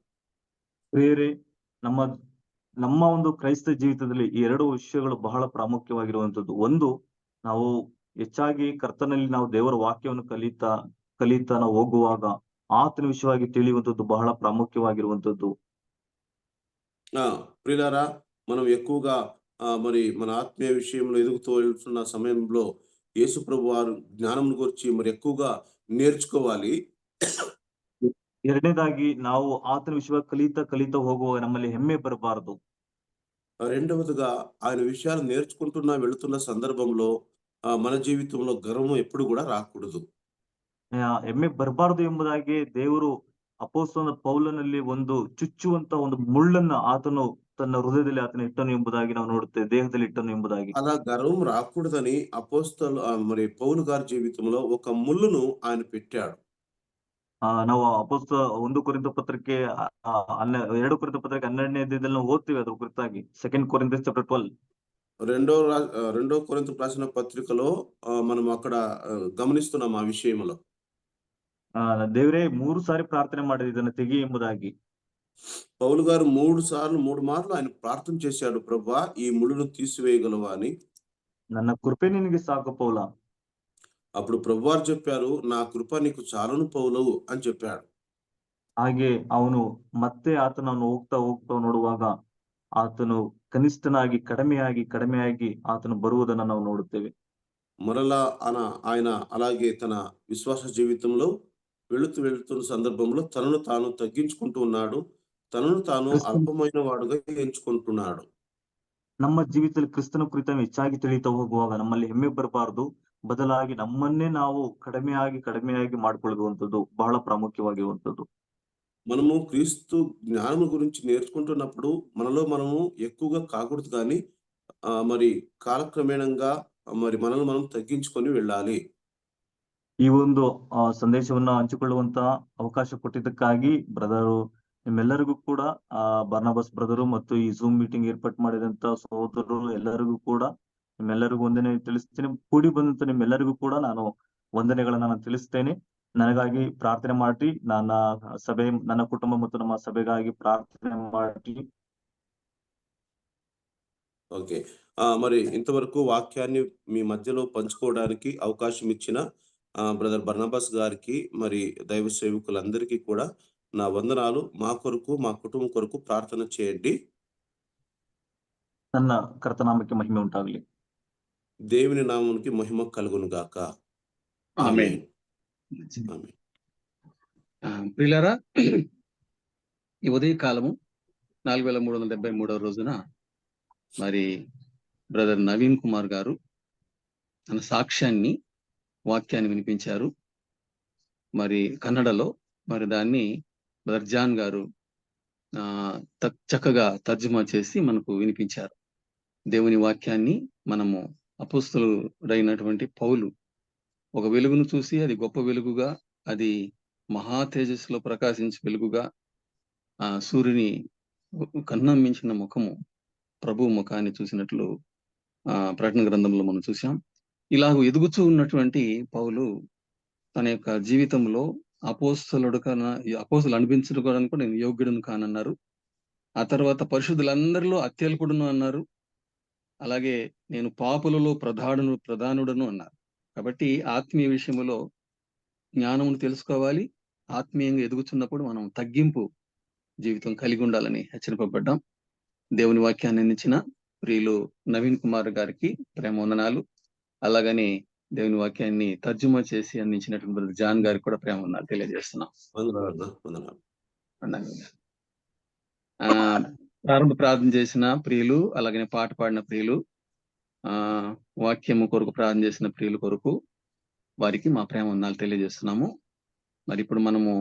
ಪ್ರಿಯರೇ, ನಮ್ಮ ಒಂದು ಕ್ರೈಸ್ತ ಜೀವಿತದಲ್ಲಿ ಈ 2 ವಿಷಯಗಳು ಬಹಳ ಪ್ರಾಮುಖ್ಯವಾಗಿರುವಂತದ್ದು. ಒಂದು, ನಾವು ಹೆಚ್ಚಾಗಿ ಕರ್ತನಲ್ಲಿ ನಾವು ದೇವರ ವಾಕ್ಯವನ್ನು ಕಲಿತಾ ನಾವು ಹೋಗುವಾಗ ಆತನ ವಿಷಯವಾಗಿ ತಿಳಿಯುವಂತದ್ದು ಬಹಳ ಪ್ರಾಮುಖ್ಯವಾಗಿರುವಂತದ್ದು. ప్రియులారా, మనం ఎక్కువగా మరి మన ఆత్మీయ విషయంలో ఎదుగుతూ వెళ్తున్న సమయంలో యేసు ప్రభు వారు జ్ఞానం గురించి మరి ఎక్కువగా నేర్చుకోవాలి. ಎರಡನೇದಾಗಿ ನಾವು ಆತನ ವಿಷಯವಾಗಿ ಕಲಿತಾ ಹೋಗುವಾಗ ನಮ್ಮಲ್ಲಿ ಹೆಮ್ಮೆ ಬರಬಾರದು. రెండవదిగా ఆయన విషయాలు నేర్చుకుంటున్నా వెళుతున్న సందర్భంలో మన జీవితంలో గర్వం ఎప్పుడు కూడా రాకూడదు. ಹೆಮ್ಮೆ ಬರಬಾರದು ಎಂಬುದಾಗಿ ದೇವರು ಅಪೊಸ್ತಲನ ಪೌಲನಲ್ಲಿ ಒಂದು ಚುಚ್ಚುವಂತ ಒಂದು ಮುಳ್ಳನ್ನ ಆತನು ತನ್ನ ಹೃದಯದಲ್ಲಿ ಆತನ ಇಟ್ಟನು ಎಂಬುದಾಗಿ ನಾವು ನೋಡುತ್ತೇವೆ, ದೇಹದಲ್ಲಿ ಇಟ್ಟನು ಎಂಬುದಾಗಿ. అలా గర్వం రాకూడదని మరి పౌలు గారి జీవితంలో ఒక ముళ్ళును ఆయన పెట్టాడు. ನಾವು 1 ಕೊರಿಂಥ ಪತ್ರಿಕೆ 2 ಕೊರಿಂಥ ಪತ್ರಿಕೆ 12ನೇ ಅಧ್ಯಾಯದಲ್ಲಿ ನಾವು ಓದ್ತೀವಿ ಅದ್ರ ಕುರಿತಾಗಿ. 2 Corinthians chapter 12. రెండో కొరింథీ రాసిన పత్రికలో మనం అక్కడ గమనిస్తున్నాం ఆ విషయంలో. ದೇವರೇ 3 ಸಾರಿ ಪ್ರಾರ್ಥನೆ ಮಾಡಿದ ಇದನ್ನು ತೆಗಿ ಎಂಬುದಾಗಿ. పౌలు గారు 3 మార్లు ఆయన ప్రార్థన చేశాడు, ప్రభువా ఈ ముళ్ళును తీసివేయగలవా అని. ನನ್ನ ಕೃಪೆ ನಿನಗೆ ಸಾಕು ಪೌಲ. అప్పుడు ప్రభువారు చెప్పారు, నా కృప నీకు చాలును పౌలు అని చెప్పాడు. ಹಾಗೆ ಅವನು ಮತ್ತೆ ಆತನನ್ನು ಹೋಗ್ತಾ ನೋಡುವಾಗ ಆತನು ಕನಿಷ್ಠನಾಗಿ ಕಡಿಮೆಯಾಗಿ ಆತನು ಬರುವುದನ್ನು ನಾವು ನೋಡುತ್ತೇವೆ. మరలా ఆయన అలాగే తన విశ్వాస జీవితంలో వెళుతున్న సందర్భంలో తనను తాను తగ్గించుకుంటూ ఉన్నాడు, తనను తాను అల్పమైన వాడుగా ఎంచుకుంటున్నాడు. ನಮ್ಮ ಜೀವಿತದಲ್ಲಿ ಕ್ರಿಸ್ತನ ಕುರಿತು ಹೆಚ್ಚಾಗಿ ತಿಳಿತಾ ಹೋಗುವಾಗ ನಮ್ಮಲ್ಲಿ ಹೆಮ್ಮೆ ಬರಬಾರದು, ಬದಲಾಗಿ ನಮ್ಮನ್ನೇ ನಾವು ಕಡಿಮೆಯಾಗಿ ಮಾಡಿಕೊಳ್ಳುವಂಥದ್ದು ಬಹಳ ಪ್ರಾಮುಖ್ಯವಾಗಿರುವಂಥದ್ದು. మనము క్రీస్తు జ్ఞానం గురించి నేర్చుకుంటున్నప్పుడు మనలో మనము ఎక్కువగా కాకూడదు, కానీ మరి కాలక్రమేణంగా మరి మనల్ని మనం తగ్గించుకొని వెళ్ళాలి. ಈ ಒಂದು ಸಂದೇಶವನ್ನ ಹಂಚಿಕೊಳ್ಳುವಂತ ಅವಕಾಶ ಕೊಟ್ಟಿದ್ದಕ್ಕಾಗಿ ಬ್ರದರ್ ನಿಮ್ಮೆಲ್ಲರಿಗೂ ಕೂಡ ಬರ್ನಬಾಸ್ ಬ್ರದರು ಮತ್ತು ಈ ಝೂಮ್ ಮೀಟಿಂಗ್ ಏರ್ಪಾಟ್ ಮಾಡಿದಂತ ಸಹೋದರರು ಎಲ್ಲರಿಗೂ ಕೂಡ ನಿಮ್ಮೆಲ್ಲರಿಗೂ ವಂದನೆ ತಿಳಿಸ್ತೀನಿ. ಕೂಡಿ ಬಂದಂತ ನಿಮ್ಮೆಲ್ಲರಿಗೂ ಕೂಡ ನಾನು ವಂದನೆಗಳನ್ನ ನಾನು ತಿಳಿಸ್ತೇನೆ. ನನಗಾಗಿ ಪ್ರಾರ್ಥನೆ ಮಾಡಿ, ನನ್ನ ಕುಟುಂಬ ಮತ್ತು ನಮ್ಮ సభಗಾಗಿ ప్రార్థన ಮಾಡಿ. ఓకే. మరి ఇంతవరకు వాక్యాన్ని మీ మధ్యలో పంచుకోవడానికి అవకాశం ఇచ్చిన బ్రదర్ బర్నబాస్ గారికి మరి దైవ సేవకులందరికీ కూడా నా వందనాలు. మా కొరకు, మా కుటుంబం కొరకు ప్రార్థన చేయండి. ನನ್ನ ಕರ್ತನಾಮಕ್ಕೆ ಮಹಿಮೆ ಉಂಟಾಗಲಿ. దేవుని నామానికి మహిమ కలుగును గాక. ఆమేన్. ఆమేన్. ప్రియులారా, ఈ ఉదయ కాలము 4373వ రోజున మరి బ్రదర్ నవీన్ కుమార్ గారు తన సాక్ష్యాన్ని, వాక్యాన్ని వినిపించారు. మరి కన్నడలో మరి దాన్ని బ్రదర్ జాన్ గారు చక్కగా తర్జుమా చేసి మనకు వినిపించారు. దేవుని వాక్యాన్ని మనము అపోస్తలుడైనటువంటి పౌలు ఒక వెలుగును చూసి అది గొప్ప వెలుగుగా, అది మహా తేజస్సులో ప్రకాశించే వెలుగుగా, సూర్యుని కన్నంమించిన ముఖము ప్రభు ముఖాన్ని చూసినట్లు ప్రకటన గ్రంథంలో మనం చూసాం. ఇలాగ ఎదుగుతూ ఉన్నటువంటి పౌలు తన యొక్క జీవితంలో అపోస్తలు అనిపించుకోవడానికి కూడా నేను యోగ్యుడును కానన్నారు. ఆ తర్వాత పరిశుద్ధులందరిలో అత్యల్పుడును అన్నారు. అలాగే నేను పాపులలో ప్రధానుడను అన్నారు. కాబట్టి ఆత్మీయ విషయంలో జ్ఞానమును తెలుసుకోవాలి. ఆత్మీయంగా ఎదుగుతున్నప్పుడు మనం తగ్గింపు జీవితం కలిగి ఉండాలని హెచ్చరింపబడ్డాం. దేవుని వాక్యాన్ని అందించిన ప్రియులు నవీన్ కుమార్ గారికి ప్రేమ వందనాలు. అలాగని దేవుని వాక్యాన్ని తర్జుమా చేసి అందించినటువంటి జాన్ గారికి కూడా ప్రేమ వందనాలు తెలియజేస్తున్నాం. ప్రారంభ ప్రార్థన చేసిన ప్రియులు, అలాగనే పాట పాడిన ప్రియులు, వాక్యము కొరకు ప్రార్థన చేసిన ప్రియుల కొరకు వారికి మా ప్రేమ వందనాలు తెలియజేస్తున్నాము. మరి ఇప్పుడు మనము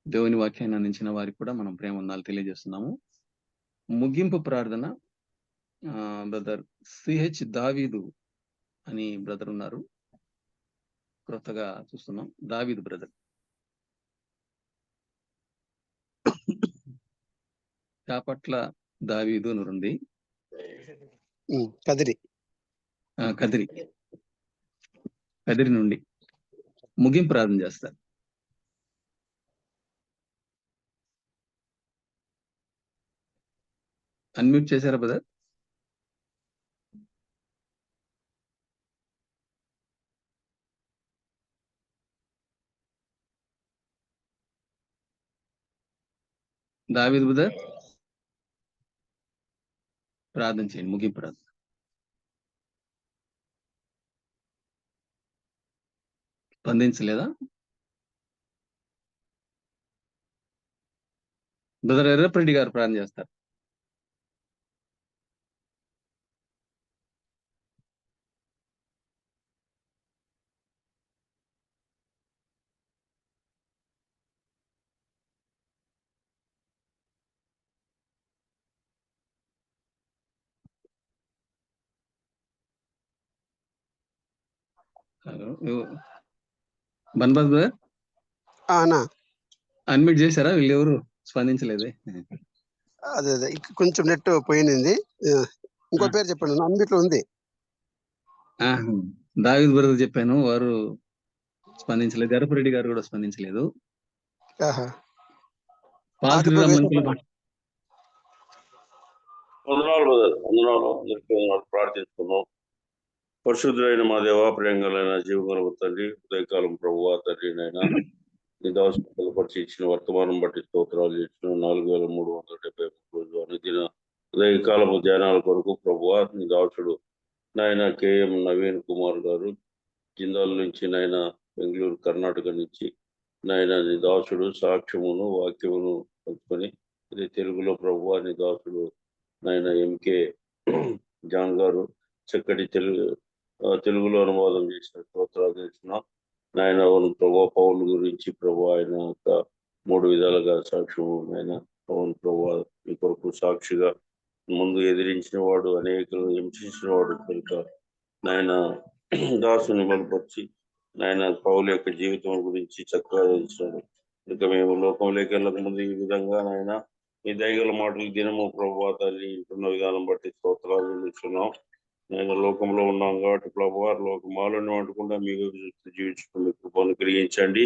దేవుని వాక్యాన్ని అందించిన వారికి కూడా మనం ప్రేమ వందనాలు తెలియజేస్తున్నాము. ముగింపు ప్రార్థన బ్రదర్ సిహెచ్ దావీదు అని బ్రదర్ ఉన్నారు, క్రొత్తగా చూస్తున్నాం. దావీదు బ్రదర్. చాపట్ల దావీదు ఉంది, కదిరి నుండి ముగింపు ప్రార్థన చేస్తారు. అన్మ్యూట్ చేశారా బ్రదర్? దావీదు బ్రదర్ ప్రార్థన చేయండి, ముగింపు ప్రార్థన. స్పందించలేదా బ్రదర్? ఎర్రప్రెడ్డి గారు ప్రార్థన చేస్తారు. బన్బాస్ బ్రదర్ అన్మ్యూట్ చేశారా? వీళ్ళు ఎవరు స్పందించలేదే. అదే కొంచెం నెట్ పోయింది. ఇంకో పేరు చెప్పండి, అన్నిట్లో ఉంది. దావీదు బ్రదర్ చెప్పాను, వారు స్పందించలేదు. ఎర్రపురెడ్డి గారు కూడా స్పందించలేదు. ప్రార్థిస్తున్నాం. పరిశుద్ధులైన మా దేవ, ప్రియంగలైన జీవగల తండ్రి, ఉదయకాలం ప్రభువా తండ్రి నైనా నీ దాసులు పరిచి ఇచ్చిన వర్తమానం బట్టి స్తోత్రాలు చేసిన 4373 రోజు అనుదిన ఉదయకాలము ధ్యానాల కొరకు ప్రభువా నీ దాసుడు నాయన కేఎం నవీన్ కుమార్ గారు జిందాల్ నుంచి, నాయన బెంగళూరు కర్ణాటక నుంచి నాయన నీ దాసుడు సాక్ష్యమును వాక్యమును పంచుకొని, ఇది తెలుగులో ప్రభువా నీ దాసుడు నాయన ఎంకే జాన్ గారు చక్కటి తెలుగులో అనువాదం చేసిన స్తోత్రాలు చేసిన నాయన ప్రభు పౌలు గురించి ప్రభు ఆయన యొక్క 3 విధాలుగా సాక్ష్యము నాయన పౌలు ప్రభు ఈ కొరకు సాక్షిగా ముందు ఎదిరించిన వాడు, అనేకులను హింసించిన వాడు కనుక నాయన దాసుని బలపరిచి నాయన పౌలు యొక్క జీవితం గురించి చక్కగా తెలిసినాడు. ఇక మేము లోకంలోకి వెళ్ళక ముందు ఈ విధంగా నాయన మీ దయగల మాటలు దినము ప్రభువా తల్లి ఇంటున్న విధానం బట్టి స్తోత్రాలు చెల్లిస్తున్నాం. నేను లోకంలో ఉన్నాం కాబట్టి ప్రభువా మాలోని వంటకుండా మీ జీవించుకుని కృపను కలిగించండి.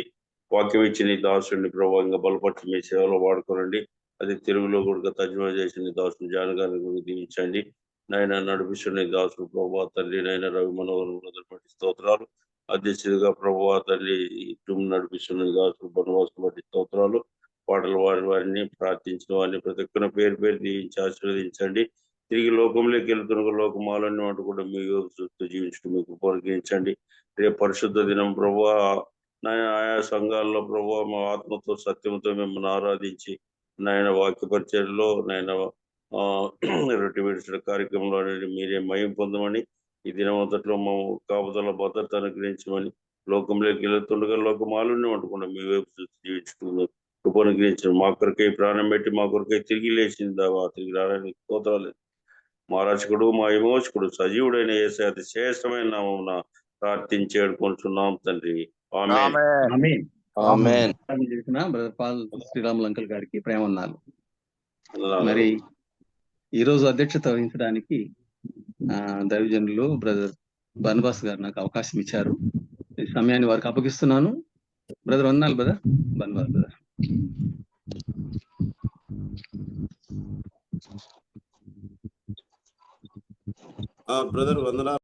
వాక్యం ఇచ్చి నీ దాసుని ప్రభావ ఇంకా బలపరిచి మీ సేవలో వాడుకోనండి. అది తెలుగులో కూడా తర్జుమా చేసి నీ దాసుని జాన గారిని దీవించండి. నాయన నడిపిస్తున్న నీ దాసుడు ప్రభావ తల్లి నాయన రవి మనోహర్ బట్టి స్తోత్రాలు. అధ్యక్షుడిగా ప్రభువా తల్లి నడిపిస్తున్న నీ దాసుడు బనవాసం బట్టి స్తోత్రాలు. పాటలు వారిని ప్రార్థించిన వారిని ప్రతి ఒక్కరిని పేరు పేరు దీవించి ఆశీర్వదించండి. తిరిగి లోకంలోకి వెళ్తున్న లోకమాలని వాటి కూడా మీ జీవించడం మీకు ఉపయోగించండి. రేపు పరిశుద్ధ దినం ప్రభువా ఆయా సంఘాల్లో ప్రభువా మా ఆత్మతో సత్యంతో మిమ్మల్ని ఆరాధించి నాయన వాక్య పరిచయంలో నాయన రొట్టె కార్యక్రమంలో మీరే మయం పొందమని ఈ దినమంతట్లో మా కాపుదల భద్రత అనుగ్రహించమని లోకంలోకి వెళ్తుండగా లోకమాలని వంటకుండా మీ వైపు జీవించుకుని ఉపనుగ్రహించడం మా కొరకై ప్రాణం పెట్టి మా కొరకై తిరిగి లేచింది తిరిగి రావడానికి స్తోత్రాలు. మా రక్షకుడు మా విమోచకుడు సజీవుడైన యేసు అతి శ్రేష్టమైన నామమున ప్రార్థించి వేడుకుంటున్నాం తండ్రి. ఆమేన్. చేసిన బ్రదర్ పాల్ శ్రీరాములు అంకల్ గారికి ప్రేమన్నాలు. మరి ఈ రోజు అధ్యక్షత వహించడానికి దైవజనులు బ్రదర్ బన్వాస్ గారు నాకు అవకాశం ఇచ్చారు. ఈ సమయాన్ని వారికి అప్పగిస్తున్నాను. బ్రదర్ వందనాలు బ్రదర్. బన్వాస్ బ్రదర్. బ్రదర్ వందనాలు.